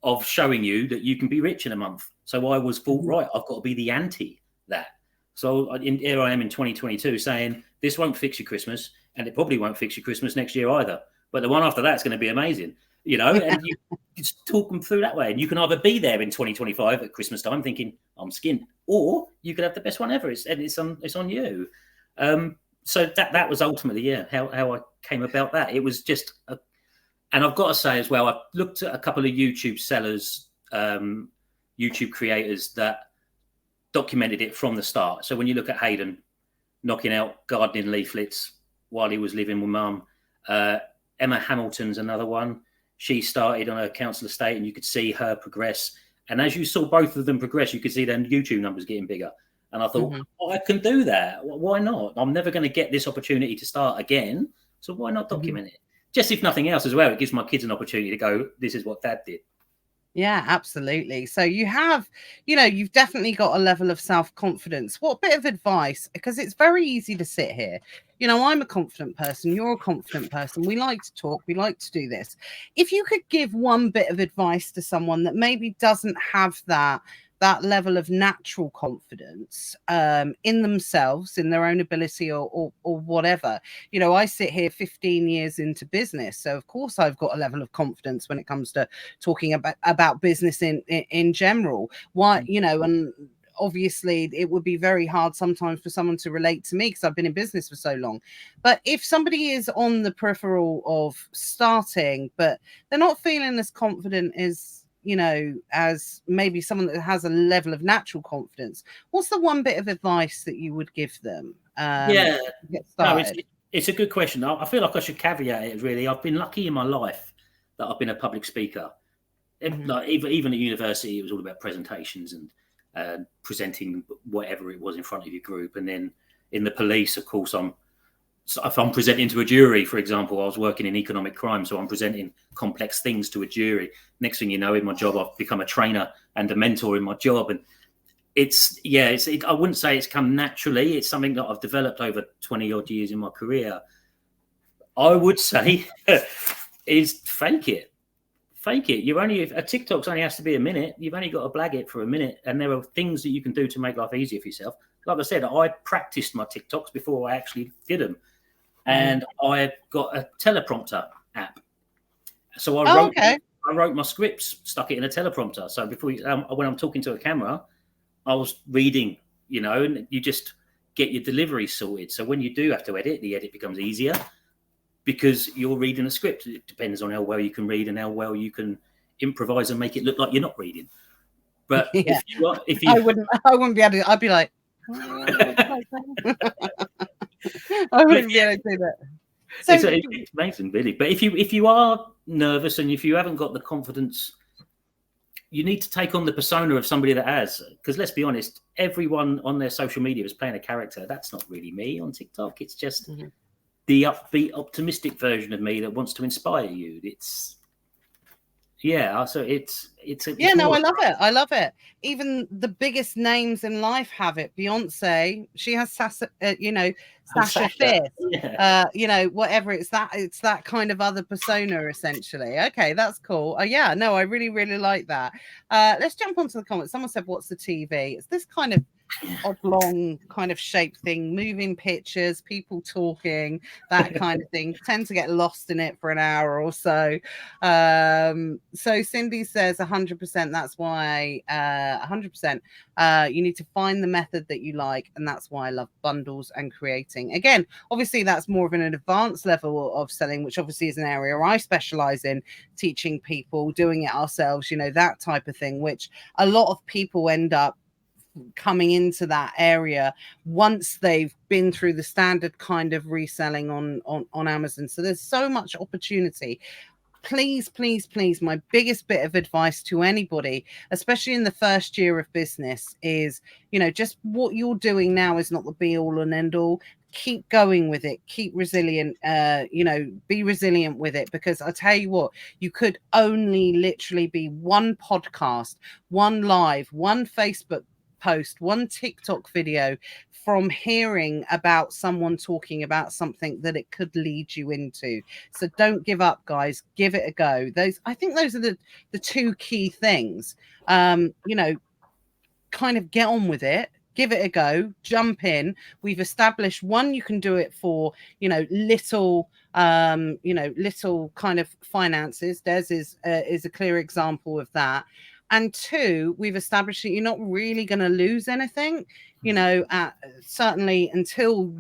of showing you that you can be rich in a month. So I was thought, right, I've got to be the anti that. So here I am in 2022 saying this won't fix your Christmas, and it probably won't fix your Christmas next year either. But the one after that's going to be amazing. And you just talk them through that way. And you can either be there in 2025 at Christmas time thinking I'm skinned, or you could have the best one ever. It's on you. So that was ultimately, how I came about that. It was just, and I've got to say as well, I've looked at a couple of YouTube sellers, YouTube creators that documented it from the start. So when you look at Hayden knocking out gardening leaflets while he was living with mum, Emma Hamilton's another one. She started on a council estate, and you could see her progress. And as you saw both of them progress, you could see their YouTube numbers getting bigger. And I thought, I can do that. Why not? I'm never going to get this opportunity to start again. So why not document it? Just if nothing else as well, it gives my kids an opportunity to go, this is what Dad did. Yeah, absolutely. So you have, you've definitely got a level of self-confidence. What bit of advice, because it's very easy to sit here. I'm a confident person. You're a confident person. We like to talk. We like to do this. If you could give one bit of advice to someone that maybe doesn't have that level of natural confidence in themselves, in their own ability or whatever. I sit here 15 years into business. So of course I've got a level of confidence when it comes to talking about business in general. And obviously it would be very hard sometimes for someone to relate to me because I've been in business for so long. But if somebody is on the peripheral of starting, but they're not feeling as confident as maybe someone that has a level of natural confidence, what's the one bit of advice that you would give them? To get started? No, it's a good question. I feel like I should caveat it, really. I've been lucky in my life that I've been a public speaker. Like even at university, it was all about presentations presenting whatever it was in front of your group. And then in the police, of course, if I'm presenting to a jury, for example, I was working in economic crime, so I'm presenting complex things to a jury. Next thing you know, in my job, I've become a trainer and a mentor in my job. And I wouldn't say it's come naturally. It's something that I've developed over 20 odd years in my career. I would say is fake it. A TikTok's only has to be a minute. You've only got to blag it for a minute. And there are things that you can do to make life easier for yourself. Like I said, I practiced my TikToks before I actually did them. And I got a teleprompter app. So I wrote my scripts, stuck it in a teleprompter. So when I'm talking to a camera, I was reading, and you just get your delivery sorted. So when you do have to edit, the edit becomes easier because you're reading a script. It depends on how well you can read and how well you can improvise and make it look like you're not reading. But if you I wouldn't be able to. I'd be like, I wouldn't be able to do that. So it's amazing, really. But if you are nervous and if you haven't got the confidence, you need to take on the persona of somebody that has. Because let's be honest, everyone on their social media is playing a character. That's not really me on TikTok. It's just the upbeat, optimistic version of me that wants to inspire you. I love it. I love it. Even the biggest names in life have it. Beyonce, she has Sasha Fierce. Whatever. It's that kind of other persona, essentially. Okay, that's cool. I really, really like that. Let's jump onto the comments. Someone said, "What's the TV?" It's this kind of oblong kind of shape thing, moving pictures, people talking, that kind of thing. Tend to get lost in it for an hour or so. So Cindy says 100%. That's why 100%. You need to find the method that you like, and that's why I love bundles and creating. Again, obviously that's more of an advanced level of selling, which obviously is an area I specialize in, teaching people, doing it ourselves, that type of thing, which a lot of people end up coming into that area once they've been through the standard kind of reselling on Amazon. So there's so much opportunity. Please, my biggest bit of advice to anybody, especially in the first year of business, is, just what you're doing now is not the be all and end all. Keep going with it. Keep resilient. Be resilient with it, because I tell you what, you could only literally be one podcast, one live, one Facebook post, one TikTok video from hearing about someone talking about something that it could lead you into. So don't give up, guys. Give it a go. I think those are the two key things. Kind of get on with it. Give it a go. Jump in. We've established, one, you can do it for, little kind of finances. Des is a clear example of that. And two, we've established that you're not really going to lose anything, certainly until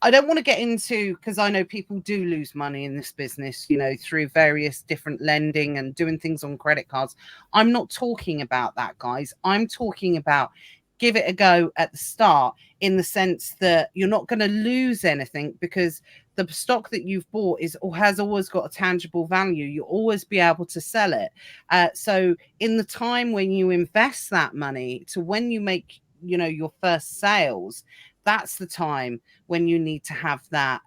I don't want to get into, because I know people do lose money in this business, through various different lending and doing things on credit cards. I'm not talking about that, guys. I'm talking about give it a go at the start, in the sense that you're not going to lose anything, because the stock that you've bought has always got a tangible value. You'll always be able to sell it. So in the time when you invest that money to when you make, your first sales, that's the time when you need to have that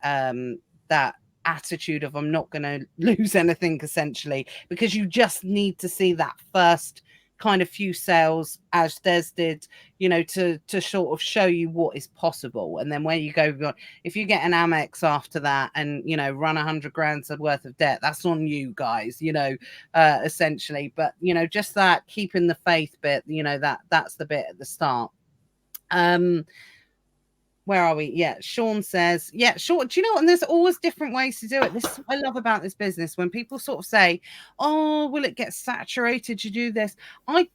attitude of, I'm not going to lose anything, essentially, because you just need to see that first kind of few sales, as Des did, to sort of show you what is possible. And then where you go, if you get an Amex after that and run 100 grand's worth of debt, that's on you guys, essentially. But just that keeping the faith bit, that's the bit at the start. Where are we? Yeah, Sean says, Sean, do you know what? And there's always different ways to do it. This is what I love about this business. When people sort of say, oh, will it get saturated to do this? I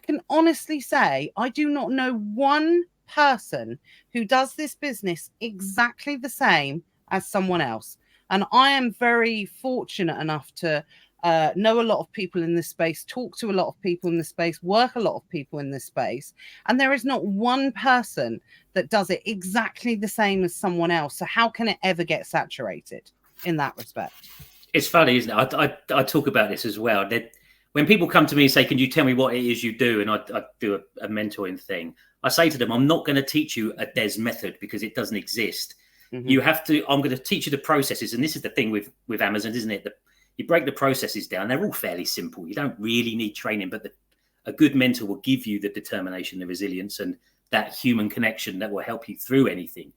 can honestly say I do not know one person who does this business exactly the same as someone else. And I am very fortunate enough to know a lot of people in this space, talk to a lot of people in this space, work a lot of people in this space. And there is not one person that does it exactly the same as someone else. So how can it ever get saturated in that respect? It's funny, isn't it? I talk about this as well. when people come to me and say, can you tell me what it is you do? And I do a mentoring thing. I say to them, I'm not going to teach you a DES method because it doesn't exist. You have to, I'm going to teach you the processes. And this is the thing with Amazon, isn't it? That you break the processes down. They're all fairly simple. You don't really need training, but a good mentor will give you the determination, the resilience, and that human connection that will help you through anything.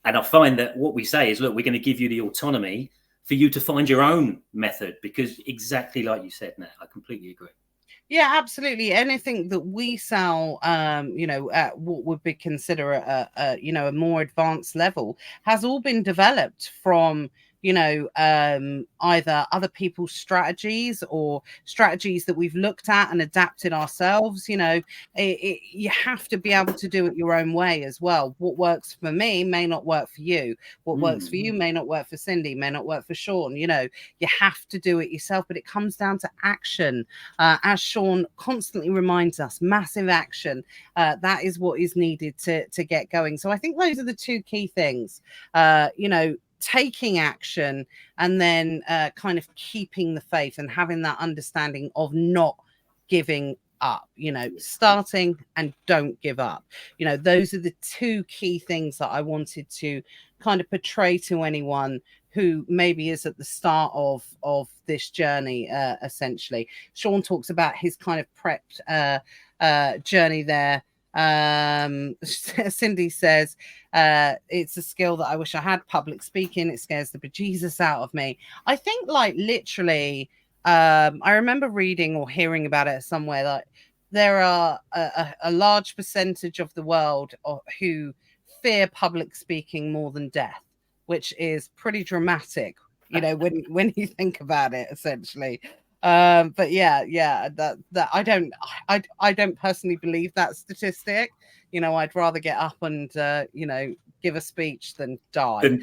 And I find that what we say is, look, we're going to give you the autonomy for you to find your own method, because exactly like you said, Nat, I completely agree. Yeah, absolutely. Anything that we sell, at what would be considered a more advanced level has all been developed from, either other people's strategies or strategies that we've looked at and adapted ourselves. You have to be able to do it your own way as well. What works for me may not work for you. What works for you may not work for Cindy, may not work for Sean. You have to do it yourself, but it comes down to action. As Sean constantly reminds us, massive action. That is what is needed to get going. So I think those are the two key things, taking action and then kind of keeping the faith and having that understanding of not giving up, starting and don't give up. Those are the two key things that I wanted to kind of portray to anyone who maybe is at the start of this journey. Essentially, Sean talks about his kind of prepped journey there. Cindy says it's a skill that I wish I had, public speaking. It scares the bejesus out of me. I think literally I remember reading or hearing about it somewhere, like there are a large percentage of the world who fear public speaking more than death, which is pretty dramatic, when you think about it, essentially. But that I don't personally believe that statistic. I'd rather get up and give a speech than die.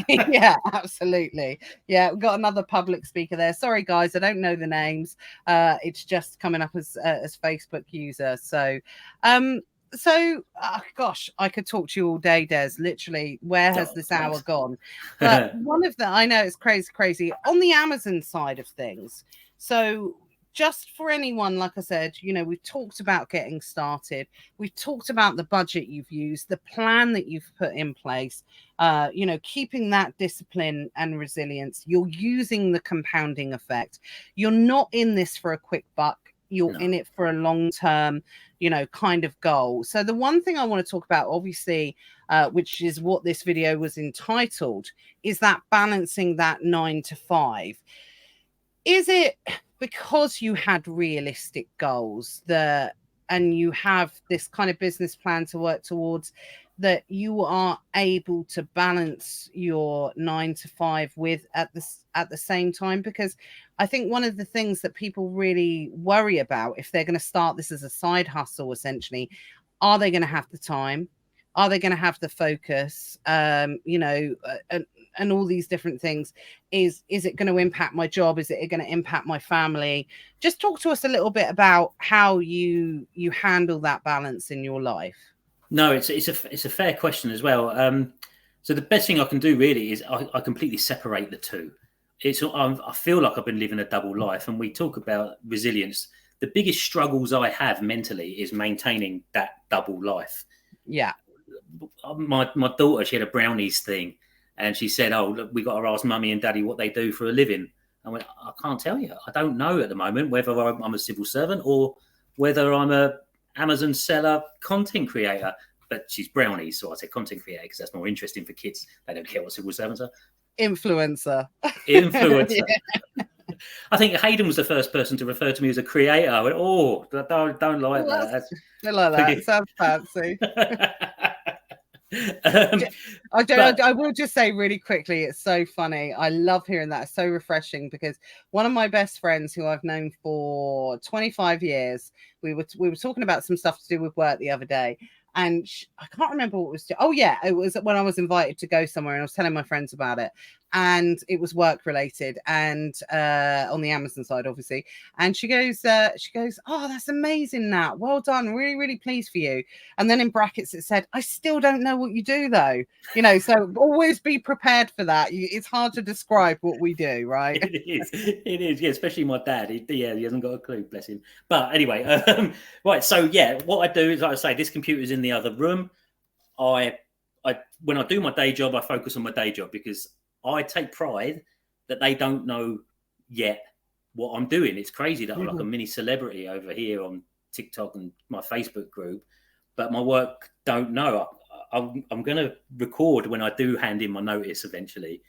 Yeah, absolutely. Yeah, we've got another public speaker there. Sorry guys, I don't know the names. It's just coming up as Facebook user. So gosh, I could talk to you all day, Des. Literally, where has this hour gone? But one of I know it's crazy on the Amazon side of things. So just for anyone, like I said, we've talked about getting started. We've talked about the budget you've used, the plan that you've put in place, keeping that discipline and resilience. You're using the compounding effect. You're not in this for a quick buck. You're in it for a long term, kind of goal. So the one thing I want to talk about, obviously, which is what this video was entitled, is that balancing that 9 to 5. Is it because you had realistic goals and you have this kind of business plan to work towards, that you are able to balance your 9 to 5 with at the same time? Because I think one of the things that people really worry about, if they're going to start this as a side hustle, essentially, are they going to have the time? Are they going to have the focus? And all these different things. Is it going to impact my job? Is it going to impact my family? Just talk to us a little bit about how you handle that balance in your life. No, it's a fair question as well. So the best thing I can do really is I completely separate the two. I feel like I've been living a double life, and we talk about resilience. The biggest struggles I have mentally is maintaining that double life. Yeah. My daughter, she had a brownies thing, and she said, "Oh, look, we got to ask mummy and daddy what they do for a living." I went, "I can't tell you. I don't know at the moment whether I'm a civil servant or whether I'm a Amazon seller, content creator." But she's brownies, so I said content creator because that's more interesting for kids. They don't care what civil servants are. Influencer. Yeah. I think Hayden was the first person to refer to me as a creator. I went, "Oh, don't like that." I like that. It sounds fancy. I will just say really quickly, it's so funny. I love hearing that. It's so refreshing, because one of my best friends who I've known for 25 years, we were talking about some stuff to do with work the other day, and I can't remember what it was. Oh yeah, it was when I was invited to go somewhere, and I was telling my friends about it. and it was work related, and on the Amazon side, obviously. And she goes, "Oh, that's amazing, Nat. Well done. Really, really pleased for you." And then in brackets it said, "I still don't know what you do, though." You know, so always be prepared for that. It's hard to describe what we do, right? It is, yeah. Especially my dad. He hasn't got a clue, bless him. But anyway, right. So yeah, what I do is, like I say, this computer's in the other room. When I do my day job, I focus on my day job because I take pride that they don't know yet what I'm doing. It's crazy that I'm like a mini celebrity over here on TikTok and my Facebook group, but my work don't know. I'm going to record when I do hand in my notice eventually,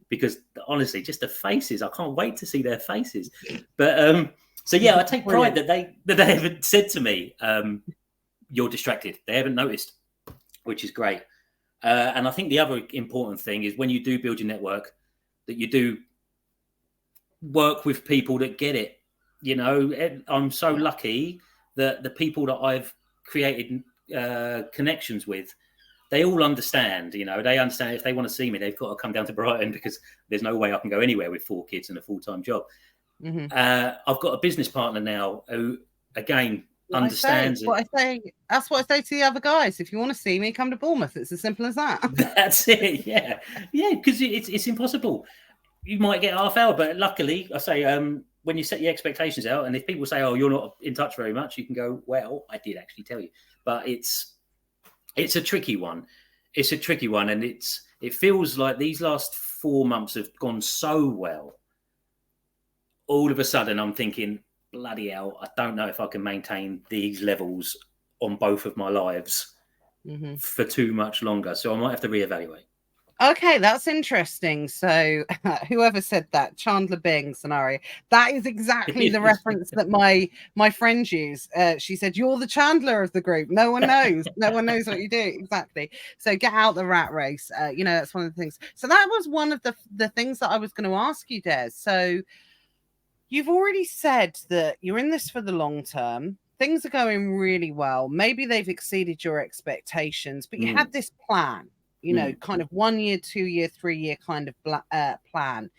because honestly, just the faces, I can't wait to see their faces. But so yeah, I take pride that they haven't said to me, "You're distracted." They haven't noticed, which is great. And I think the other important thing is when you do build your network, that you do work with people that get it. You know, I'm so lucky that the people that I've created connections with, they all understand. You know, they understand if they want to see me, they've got to come down to Brighton, because there's no way I can go anywhere with 4 kids and a full-time job. I've got a business partner now who, again, understands it. That's what I say to the other guys. If you want to see me, come to Bournemouth. It's as simple as that. That's it. Yeah, because it's impossible. You might get half hour, but luckily, I say, when you set your expectations out, and if people say, "Oh, you're not in touch very much," you can go, "Well, I did actually tell you." But it's a tricky one. It's a tricky one, and it feels like these last 4 months have gone so well. All of a sudden, I'm thinking, bloody hell, I don't know if I can maintain these levels on both of my lives for too much longer. So I might have to reevaluate. Okay, that's interesting. So whoever said that, Chandler Bing scenario, that is exactly the reference that my friend used. She said, "You're the Chandler of the group. No one knows. No one knows what you do." Exactly. So get out the rat race. You know, that's one of the things. So that was one of the things that I was going to ask you, Des. So you've already said that you're in this for the long term. Things are going really well. Maybe they've exceeded your expectations, but you had this plan, you know, kind of 1 year, 2 year, 3 year kind of plan.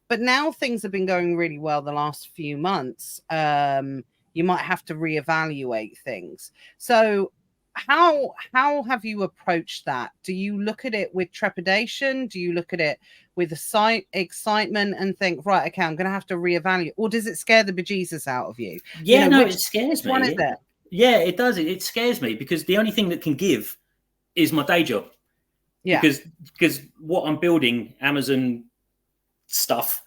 But now things have been going really well the last few months. You might have to reevaluate things. So how have you approached that? Do you look at it with trepidation? Do you look at it with excitement and think, right, okay, I'm going to have to reevaluate? Or does it scare the bejesus out of you? Yeah, it scares me. One is it? Yeah, it does. It scares me because the only thing that can give is my day job. Yeah. Because what I'm building, Amazon stuff,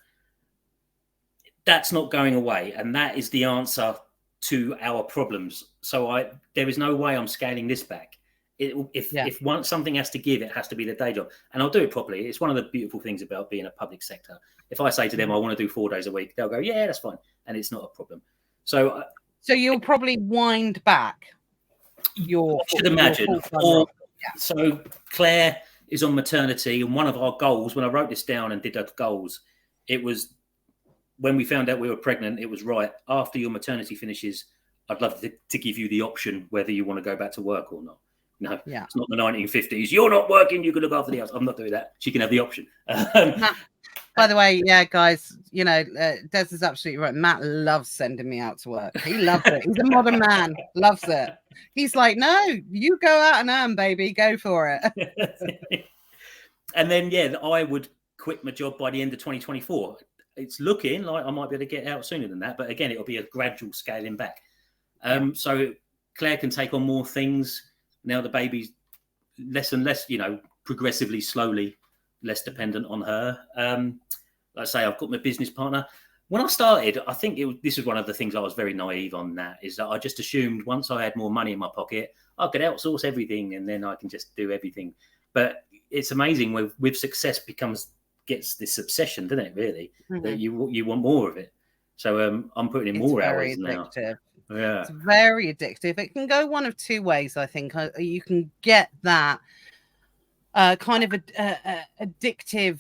that's not going away. And that is the answer to our problems. So there is no way I'm scaling this back. If once something has to give, it has to be the day job, and I'll do it properly. It's one of the beautiful things about being a public sector. If I say to them I want to do 4 days a week, they'll go, "Yeah, that's fine," and it's not a problem. So you'll probably wind back your. I should imagine. So Claire is on maternity, and one of our goals, when I wrote this down and did the goals, it was, when we found out we were pregnant, it was right after your maternity finishes, I'd love to give you the option whether you want to go back to work or not. No, It's not the 1950s. You're not working, you can look after the house. I'm not doing that. She can have the option. By the way, yeah, guys, you know, Des is absolutely right. Matt loves sending me out to work. He loves it. He's a modern man, loves it. He's like, "No, you go out and earn, baby. Go for it." And then, I would quit my job by the end of 2024. It's looking like I might be able to get out sooner than that. But again, it'll be a gradual scaling back. So Claire can take on more things. Now the baby's less and less, you know, progressively, slowly, less dependent on her. Like I say, I've got my business partner. When I started, I think this is one of the things I was very naive on, that is that I just assumed once I had more money in my pocket, I could outsource everything and then I can just do everything. But it's amazing with success gets this obsession, doesn't it, really? That you want more of it. So I'm putting in more hours now. Yeah, it's very addictive. It can go one of two ways, I think. You can get that kind of a addictive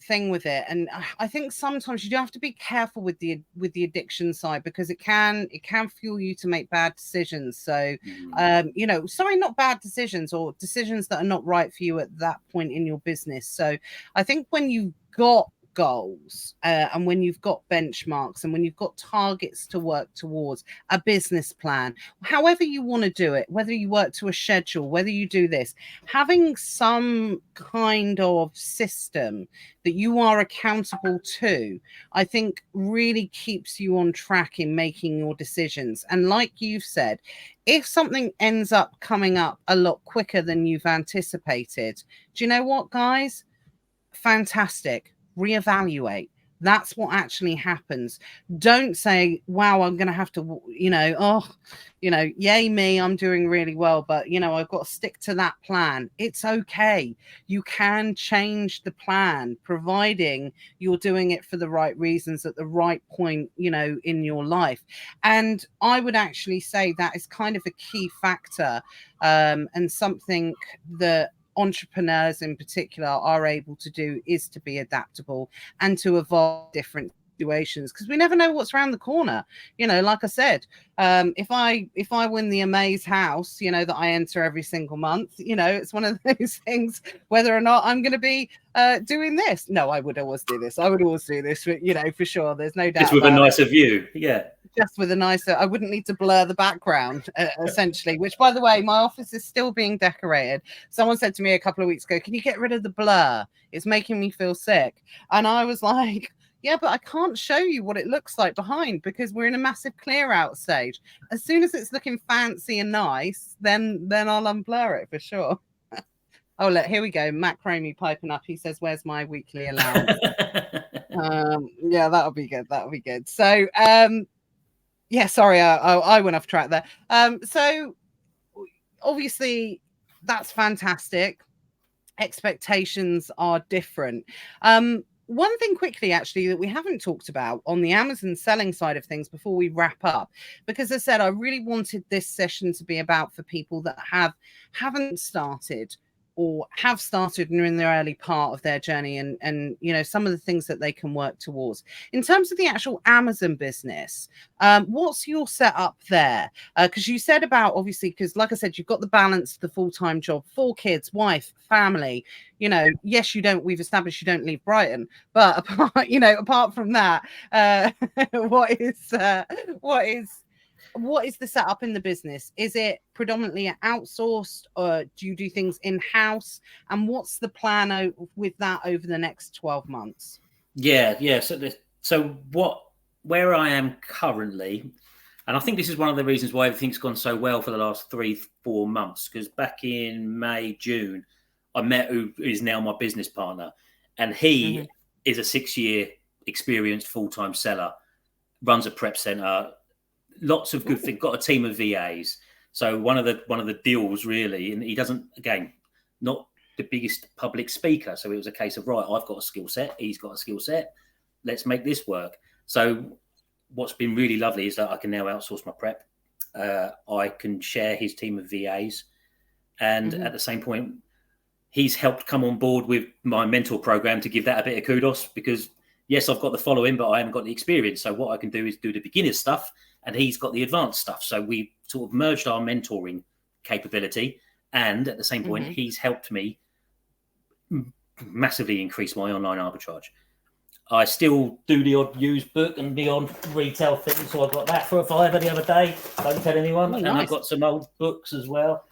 thing with it, and I think sometimes you do have to be careful with the addiction side, because it can fuel you to make bad decisions. So not bad decisions, or decisions that are not right for you at that point in your business. So I think when you've got goals and when you've got benchmarks and when you've got targets to work towards, a business plan, however you want to do it, whether you work to a schedule, whether you do this, having some kind of system that you are accountable to, I think really keeps you on track in making your decisions. And like you've said, if something ends up coming up a lot quicker than you've anticipated, do you know what, guys? Fantastic. Reevaluate. That's what actually happens. Don't say, wow, I'm going to have to, yay me, I'm doing really well, but, I've got to stick to that plan. It's okay. You can change the plan, providing you're doing it for the right reasons at the right point, in your life. And I would actually say that is kind of a key factor, and something that entrepreneurs in particular are able to do, is to be adaptable and to evolve different situations, because we never know what's around the corner. Like I said, if I win the Amaze house, that I enter every single month, it's one of those things, whether or not I'm going to be doing this. No, I would always do this. I would always do this, for sure. There's no doubt. Just with a nicer view. Yeah. Just with a nicer, I wouldn't need to blur the background, essentially, which, by the way, my office is still being decorated. Someone said to me a couple of weeks ago, can you get rid of the blur? It's making me feel sick. And I was like, yeah, but I can't show you what it looks like behind, because we're in a massive clear out stage. As soon as it's looking fancy and nice, then I'll unblur it for sure. Oh, look, here we go. Matt Cromie piping up. He says, where's my weekly allowance? Yeah, that'll be good. That'll be good. So, yeah, sorry, I went off track there. So obviously that's fantastic. Expectations are different. One thing quickly, actually, that we haven't talked about on the Amazon selling side of things before we wrap up, because as I said, I really wanted this session to be about for people that haven't started, or have started and are in the early part of their journey, and some of the things that they can work towards. In terms of the actual Amazon business, what's your setup there? Because you said about, obviously, because like I said, you've got the balance of the full-time job, 4 kids, wife, family. Yes, we've established you don't leave Brighton, but apart from that, what is the setup in the business? Is it predominantly outsourced, or do you do things in-house? And what's the plan with that over the next 12 months? Yeah. Where I am currently, and I think this is one of the reasons why everything's gone so well for the last 3-4 months, because back in May, June, I met who is now my business partner, and he is a 6-year experienced full-time seller, runs a prep center. Lots of good things. Got a team of VAs. So one of the deals really, and he doesn't, again, not the biggest public speaker. So it was a case of, right, I've got a skill set, he's got a skill set, let's make this work. So what's been really lovely is that I can now outsource my prep. I can share his team of VAs, and at the same point, he's helped come on board with my mentor program to give that a bit of kudos, because yes, I've got the following, but I haven't got the experience. So what I can do is do the beginner stuff, and he's got the advanced stuff. So we sort of merged our mentoring capability, and at the same point, he's helped me massively increase my online arbitrage. I still do the odd used book and the odd retail thing, so I got that for a £5 the other day. Don't tell anyone. Oh, and nice. I've got some old books as well.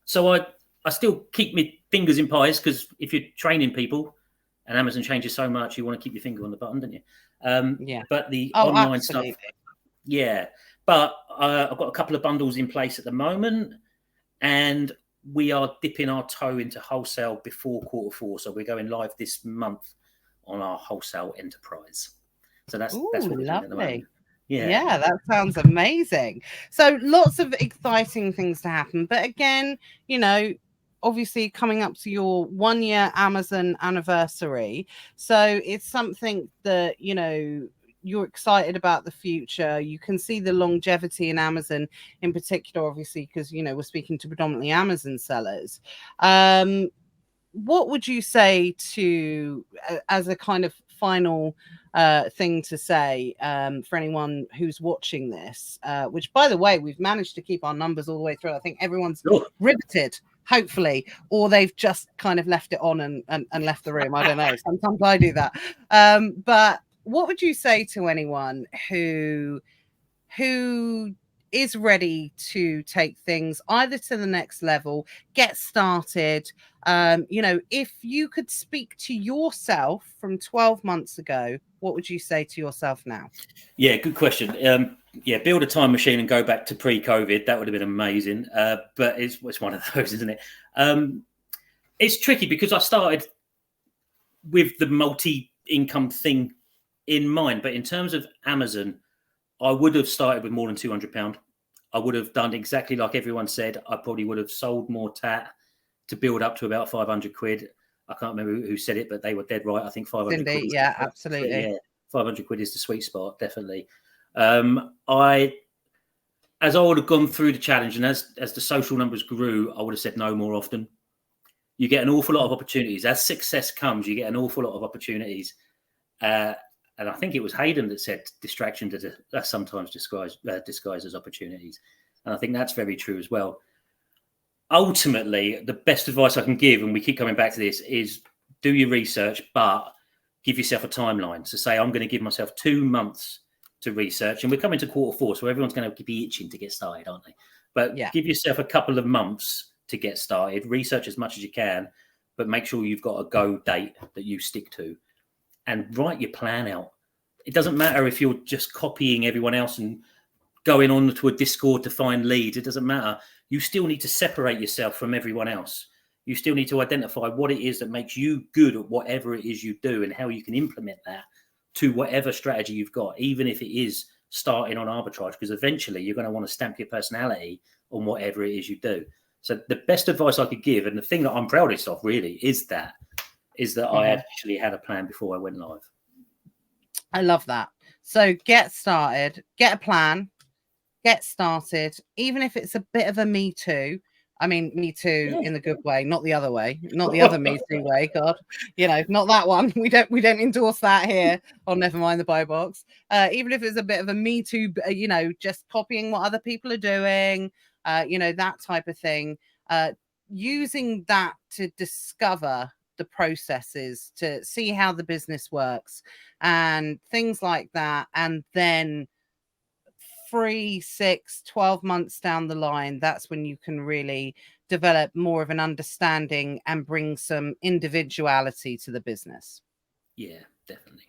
So I still keep my fingers in pies, because if you're training people and Amazon changes so much, you want to keep your finger on the button, don't you? Yeah. But the online absolutely. stuff, yeah. But I've got a couple of bundles in place at the moment, and we are dipping our toe into wholesale before Q4. So we're going live this month on our wholesale enterprise. So that's what we're doing at the moment. Yeah, that sounds amazing. So lots of exciting things to happen. But again, obviously coming up to your 1-year Amazon anniversary. So it's something that, you're excited about the future. You can see the longevity in Amazon in particular, obviously, because, you know, we're speaking to predominantly Amazon sellers. What would you say to, as a kind of final thing to say for anyone who's watching this, which, by the way, we've managed to keep our numbers all the way through. I think everyone's riveted, hopefully, or they've just kind of left it on and left the room. I don't know. Sometimes I do that. But what would you say to anyone who is ready to take things either to the next level, get started? You know, if you could speak to yourself from 12 months ago, what would you say to yourself now? Yeah, good question. Yeah, build a time machine and go back to pre-COVID. That would have been amazing. But it's one of those, isn't it? It's tricky because I started with the multi-income thing in mind. But in terms of Amazon, I would have started with more than £200. I would have done exactly like everyone said. I probably would have sold more tat to build up to about 500 quid. I can't remember who said it, but they were dead right. I think 500 Cindy, quid. yeah, absolutely. Yeah, 500 quid is the sweet spot, definitely. As I would have gone through the challenge and as the social numbers grew, I would have said no more often. You get an awful lot of opportunities. As success comes, you get an awful lot of opportunities. And I think it was Hayden that said distraction that sometimes disguises opportunities. And I think that's very true as well. Ultimately, the best advice I can give, and we keep coming back to this, is do your research, but give yourself a timeline. So say, I'm going to give myself 2 months to research, and we're coming to Q4, so everyone's going to be itching to get started, aren't they? But give yourself a couple of months to get started, research as much as you can, but make sure you've got a go date that you stick to, and write your plan out. It doesn't matter if you're just copying everyone else and going on to a Discord to find leads. It doesn't matter. You still need to separate yourself from everyone else. You still need to identify what it is that makes you good at whatever it is you do and how you can implement that to whatever strategy you've got, even if it is starting on arbitrage, because eventually you're going to want to stamp your personality on whatever it is you do. So the best advice I could give, and the thing that I'm proudest of really, is that I actually had a plan before I went live. I love that. So get started, get a plan, get started, even if it's a bit of a me too. I mean, me too in the good way, not the other way, not the other me too way. God, you know, not that one. We don't endorse that here on Nevermind the Buy Box. Even if it's a bit of a me too, you know, just copying what other people are doing, you know, that type of thing. Using that to discover the processes, to see how the business works and things like that. And then 3, 6, 12 months down the line, that's when you can really develop more of an understanding and bring some individuality to the business. Yeah, definitely.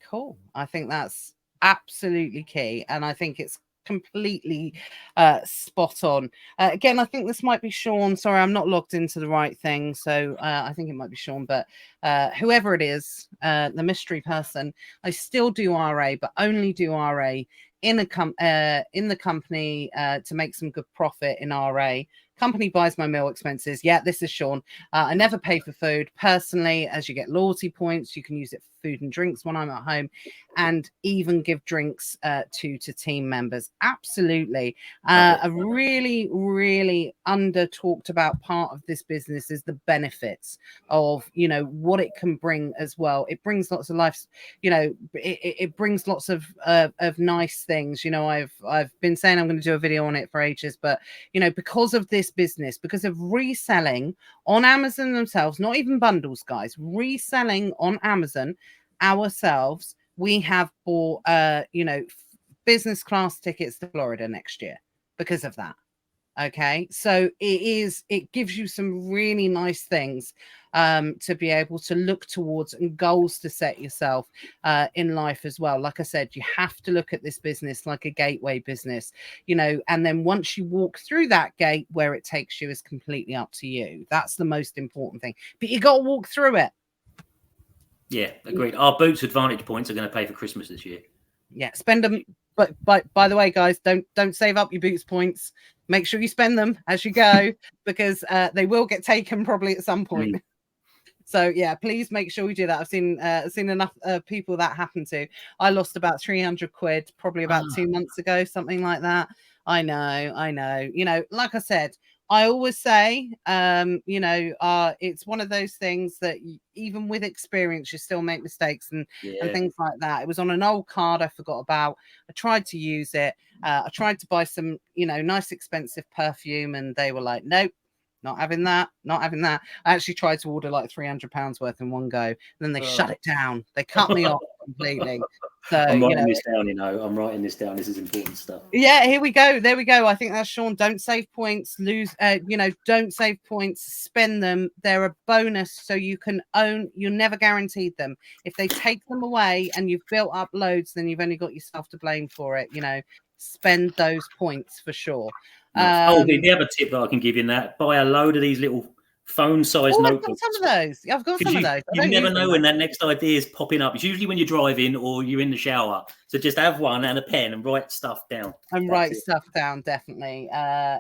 Cool. I think that's absolutely key. And I think it's completely spot on. Again, I think this might be Sean. Sorry, I'm not logged into the right thing. So I think it might be Sean, but whoever it is, the mystery person, I still do RA, but only do RA in the company to make some good profit in RA. Company buys my meal expenses. Yeah, this is Sean. I never pay for food personally. As you get loyalty points, you can use it for food and drinks when I'm at home, and even give drinks to team members. Absolutely. A really, really under talked about part of this business is the benefits of, you know, what it can bring as well. It brings lots of life, you know, it brings lots of nice things. You know, I've been saying I'm going to do a video on it for ages, but, you know, because of this business, because of reselling on Amazon themselves, not even bundles, guys, reselling on Amazon ourselves, we have bought you know, business class tickets to Florida next year because of that. Okay, so it gives you some really nice things to be able to look towards and goals to set yourself in life as well. Like I said, you have to look at this business like a gateway business, you know, and then once you walk through that gate, where it takes you is completely up to you. That's the most important thing, but you got to walk through it. Yeah, agreed. Our Boots Advantage points are going to pay for Christmas this year. Yeah, spend them. But by the way, guys, don't save up your Boots points. Make sure you spend them as you go, because they will get taken probably at some point. So yeah, please make sure we do that. I've seen enough people that happen to. I lost about 300 quid probably about 2 months ago, something like that. I know. You know, like I said, I always say, it's one of those things that even with experience, you still make mistakes and things like that. It was on an old card I forgot about. I tried to use it. I tried to buy some, nice expensive perfume, and they were like, nope. Not having that. I actually tried to order like £300 worth in one go, and then they shut it down. They cut me off completely. So I'm writing this down. I'm writing this down. This is important stuff. Yeah, here we go. There we go. I think that's Sean. Don't save points. Don't save points. Spend them. They're a bonus, so you can own. You're never guaranteed them. If they take them away and you've built up loads, then you've only got yourself to blame for it. Spend those points for sure. The other tip that I can give you in that: buy a load of these little phone-sized notebooks. I've got some of those. I've got some of those. You never know when that next idea is popping up. It's usually when you're driving or you're in the shower. So just have one and a pen and write stuff down. Definitely.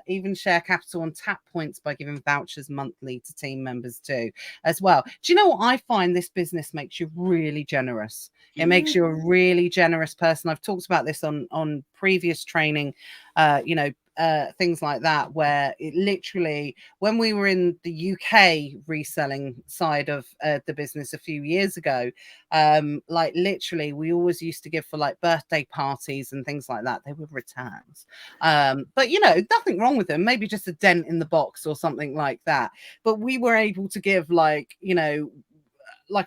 Even share capital and tap points by giving vouchers monthly to team members too, as well. Do you know what I find? This business makes you really generous. It makes you a really generous person. I've talked about this on previous training, things like that, where it literally, when we were in the UK reselling side of the business a few years ago, literally we always used to give for like birthday parties and things like that. They were returns, but nothing wrong with them, maybe just a dent in the box or something like that. But we were able to give like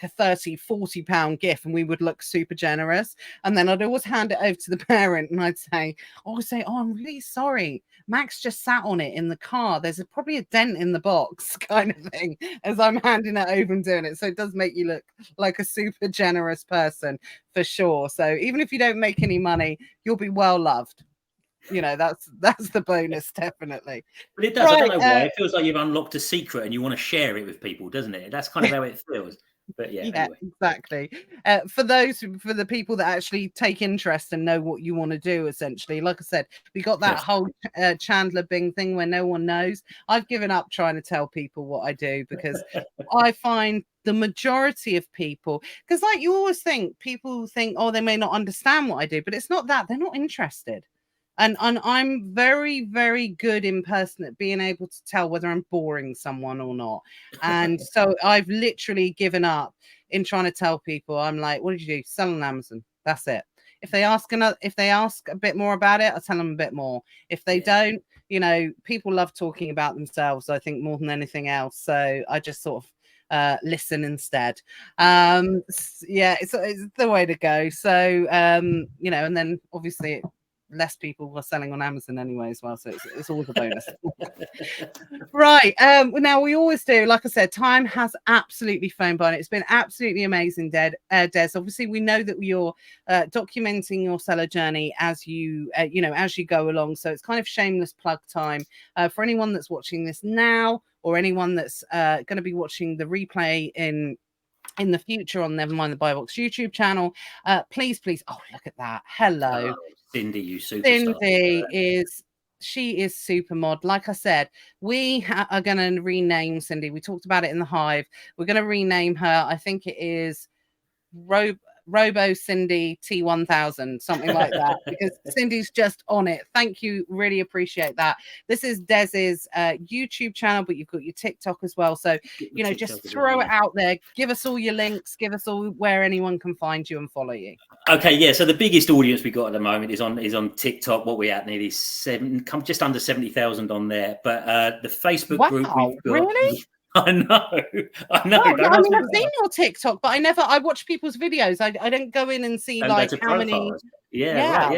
a 30-40 pound gift, and we would look super generous. And then I'd always hand it over to the parent, and I'd say, oh, I'm really sorry, Max just sat on it in the car, there's probably a dent in the box, kind of thing, as I'm handing it over and doing it. So it does make you look like a super generous person for sure. So even if you don't make any money, you'll be well loved. That's the bonus, definitely. But it does. I don't know why. It feels like you've unlocked a secret and you want to share it with people, doesn't it? That's kind of how it feels. But anyway. Exactly. For the people that actually take interest and know what you want to do, essentially, like I said, we got that whole Chandler Bing thing where no one knows. I've given up trying to tell people what I do, because I find the majority of people, because like you always think, people think, oh, they may not understand what I do, but it's not that. They're not interested. And I'm very, very good in person at being able to tell whether I'm boring someone or not. And so I've literally given up in trying to tell people. I'm like, what did you do? Sell on Amazon. That's it. If they ask a bit more about it, I'll tell them a bit more. If they don't, people love talking about themselves, I think, more than anything else. So I just sort of listen instead. It's the way to go. So and then obviously less people were selling on Amazon anyway as well, so it's always a bonus. Right. Now we always do, like I said, time has absolutely flown by, and it's been absolutely amazing, Des. Obviously we know that you're documenting your seller journey as you as you go along, so it's kind of shameless plug time for anyone that's watching this now, or anyone that's going to be watching the replay in the future on Nevermind the Buy Box YouTube channel. Please, oh, look at that. Hello. Cindy, you superstar. Cindy she is super mod. Like I said, we are going to rename Cindy. We talked about it in the Hive. We're going to rename her. I think it is Robo Cindy T1000, something like that, because Cindy's just on it. Thank you. Really appreciate that. This is Des's YouTube channel, but you've got your TikTok as well. So, just throw it out there. Give us all your links. Give us all where anyone can find you and follow you. Okay, yeah. So the biggest audience we got at the moment is on TikTok. What we at, nearly just under 70,000 on there. But the Facebook group we've got. Really? I know. Oh, I've seen your TikTok, but I watch people's videos. I don't go in and see how many.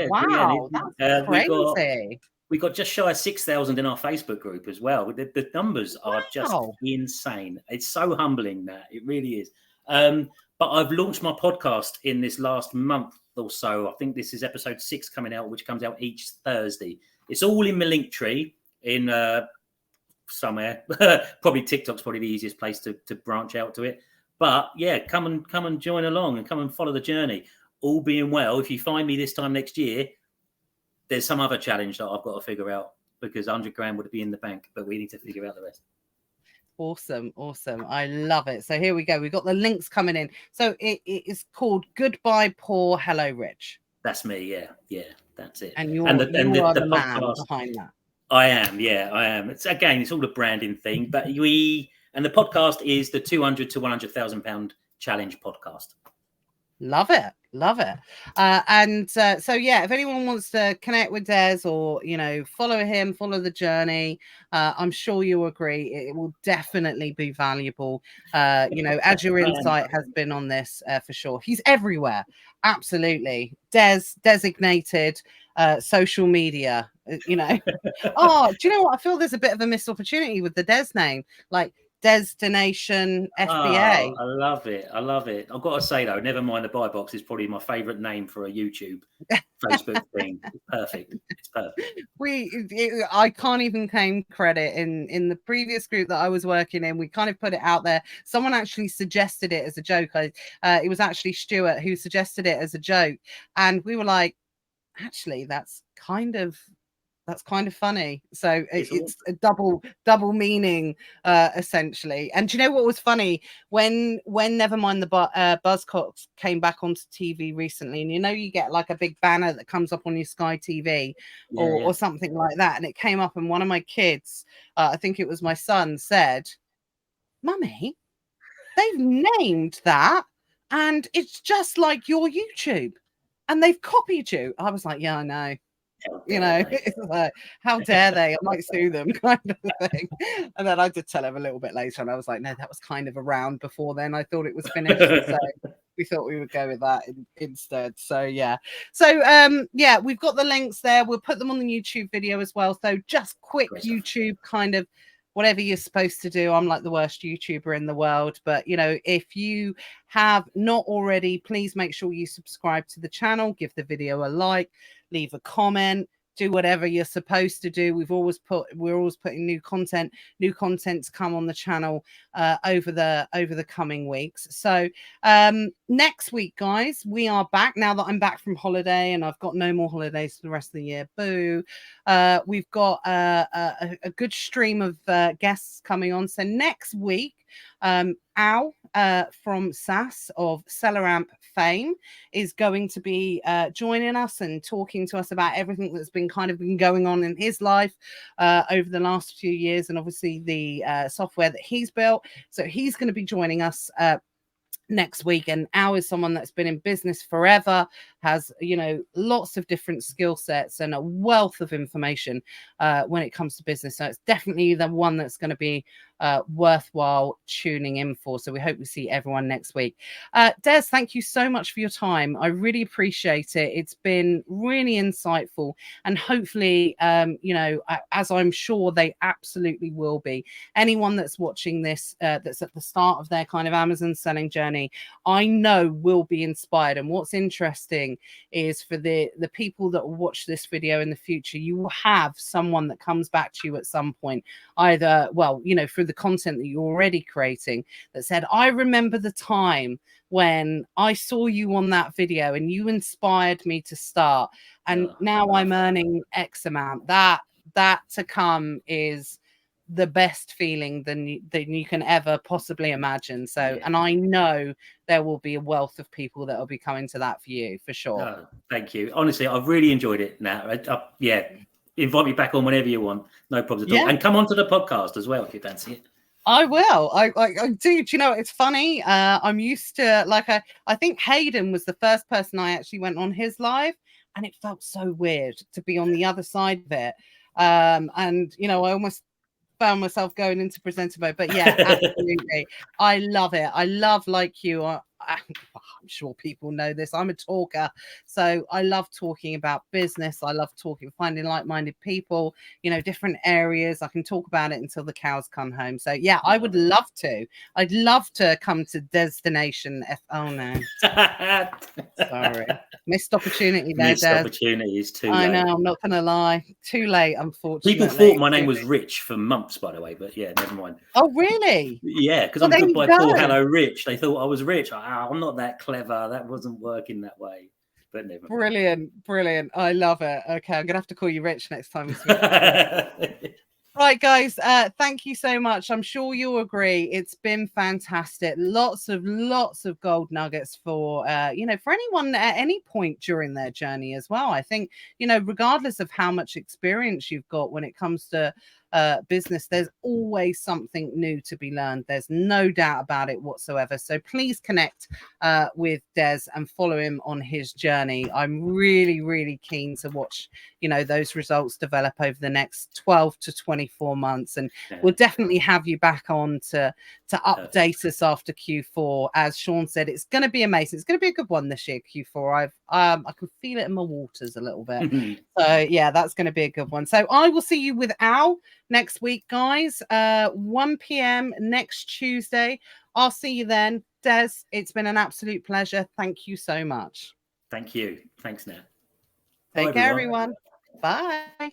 Wow, that's crazy. We got just shy of 6,000 in our Facebook group as well. The numbers are just insane. It's so humbling, that it really is. But I've launched my podcast in this last month or so. I think this is episode 6 coming out, which comes out each Thursday. It's all in my link tree in somewhere. Probably TikTok's probably the easiest place to branch out to it. But yeah, come and join along and come and follow the journey. All being well, if you find me this time next year, there's some other challenge that I've got to figure out, because 100 grand would be in the bank, but we need to figure out the rest. Awesome. I love it. So here we go. We've got the links coming in. So it is called Goodbye Poor, Hello Rich. That's me. Yeah, that's it. And you and are the man podcast, behind that. I am. It's all a branding thing, but the podcast is the 200 to 100,000 pound challenge podcast. Love it. So yeah, if anyone wants to connect with Des or follow him, follow the journey, I'm sure you'll agree it will definitely be valuable. As your insight has been on this, for sure. He's everywhere. Absolutely. Des designated social media. Oh, do you know what? I feel there's a bit of a missed opportunity with the Des name, like Destination FBA. Oh, I love it. I've got to say though, Nevermind the Buy Box is probably my favourite name for a YouTube Facebook thing. It's perfect. I can't even claim credit in the previous group that I was working in. We kind of put it out there. Someone actually suggested it as a joke. It was actually Stuart who suggested it as a joke, and we were like, actually, that's kind of funny. So it's a double meaning, essentially. And do you know what was funny when Nevermind the Buzzcocks came back onto TV recently, and you get like a big banner that comes up on your Sky TV or something like that, and it came up, and one of my kids, I think it was my son, said, "Mummy, they've named that, and it's just like your YouTube, and they've copied you." I was like, "Yeah, I know." It's like, how dare they? I might sue them, kind of thing. And then I did tell him a little bit later, and I was like, no, that was kind of around before then. I thought it was finished, so we thought we would go with that instead. So yeah, we've got the links there. We'll put them on the YouTube video as well. So just quick YouTube kind of whatever you're supposed to do. I'm like the worst YouTuber in the world, but if you have not already, please make sure you subscribe to the channel, give the video a like, leave a comment, do whatever you're supposed to do. We're always putting new content to come on the channel over the coming weeks. So next week, guys, we are back now that I'm back from holiday, and I've got no more holidays for the rest of the year. Boo. We've got a good stream of guests coming on. So next week, Al from SAS of Seller Amp fame is going to be joining us and talking to us about everything that's been going on in his life over the last few years, and obviously the software that he's built. So he's going to be joining us next week. And Al is someone that's been in business forever, has lots of different skill sets and a wealth of information when it comes to business. So it's definitely the one that's going to be worthwhile tuning in for. So we hope we see everyone next week. Des, thank you so much for your time. I really appreciate it. It's been really insightful, and hopefully as I'm sure they absolutely will be, anyone that's watching this that's at the start of their kind of Amazon selling journey, I know will be inspired. And what's interesting is for the people that will watch this video in the future, you will have someone that comes back to you at some point, either through the content that you're already creating, that said, I remember the time when I saw you on that video and you inspired me to start, and now I'm earning X amount. That to come is the best feeling than you can ever possibly imagine. So and I know there will be a wealth of people that will be coming to that for you, for sure. Thank you. Honestly, I've really enjoyed it. Now invite me back on whenever you want, no problems at all. And come on to the podcast as well if you fancy it. I will. I do. Do you know, it's funny, I'm used to, I think Hayden was the first person I actually went on his live, and it felt so weird to be on the other side of it. And I almost found myself going into presenter mode, but yeah, absolutely. I love it. I love, like you, I'm sure people know this, I'm a talker, so I love talking about business. I love finding like-minded people, different areas. I can talk about it until the cows come home. So yeah, I would love to. I'd love to come to Destination Oh no, sorry, missed opportunity there. Missed opportunity is too late. I know, I'm not gonna lie, too late, unfortunately. People thought my name was Rich for months, by the way, but yeah, never mind. Oh really? Yeah, because I'm Goodbye Poor, Hello Rich. They thought I was rich. I'm not that clever. That wasn't working that way. But never mind. Brilliant. I love it. Okay, I'm gonna have to call you Rich next time. Right, guys, thank you so much. I'm sure you'll agree. It's been fantastic. Lots of gold nuggets for, for anyone at any point during their journey as well. I think, regardless of how much experience you've got when it comes to business, there's always something new to be learned. There's no doubt about it whatsoever. So please connect with Des and follow him on his journey. I'm really, really keen to watch, those results develop over the next 12 to 24 months. And we'll definitely have you back on to update us after Q4. As Sean said, it's going to be amazing. It's going to be a good one this year, Q4. I can feel it in my waters a little bit. So yeah, that's going to be a good one. So I will see you with Al next week, guys. 1 p.m. next Tuesday. I'll see you then. Des, it's been an absolute pleasure. Thank you so much. Thank you. Thanks, Nat. Take care, everyone. Bye.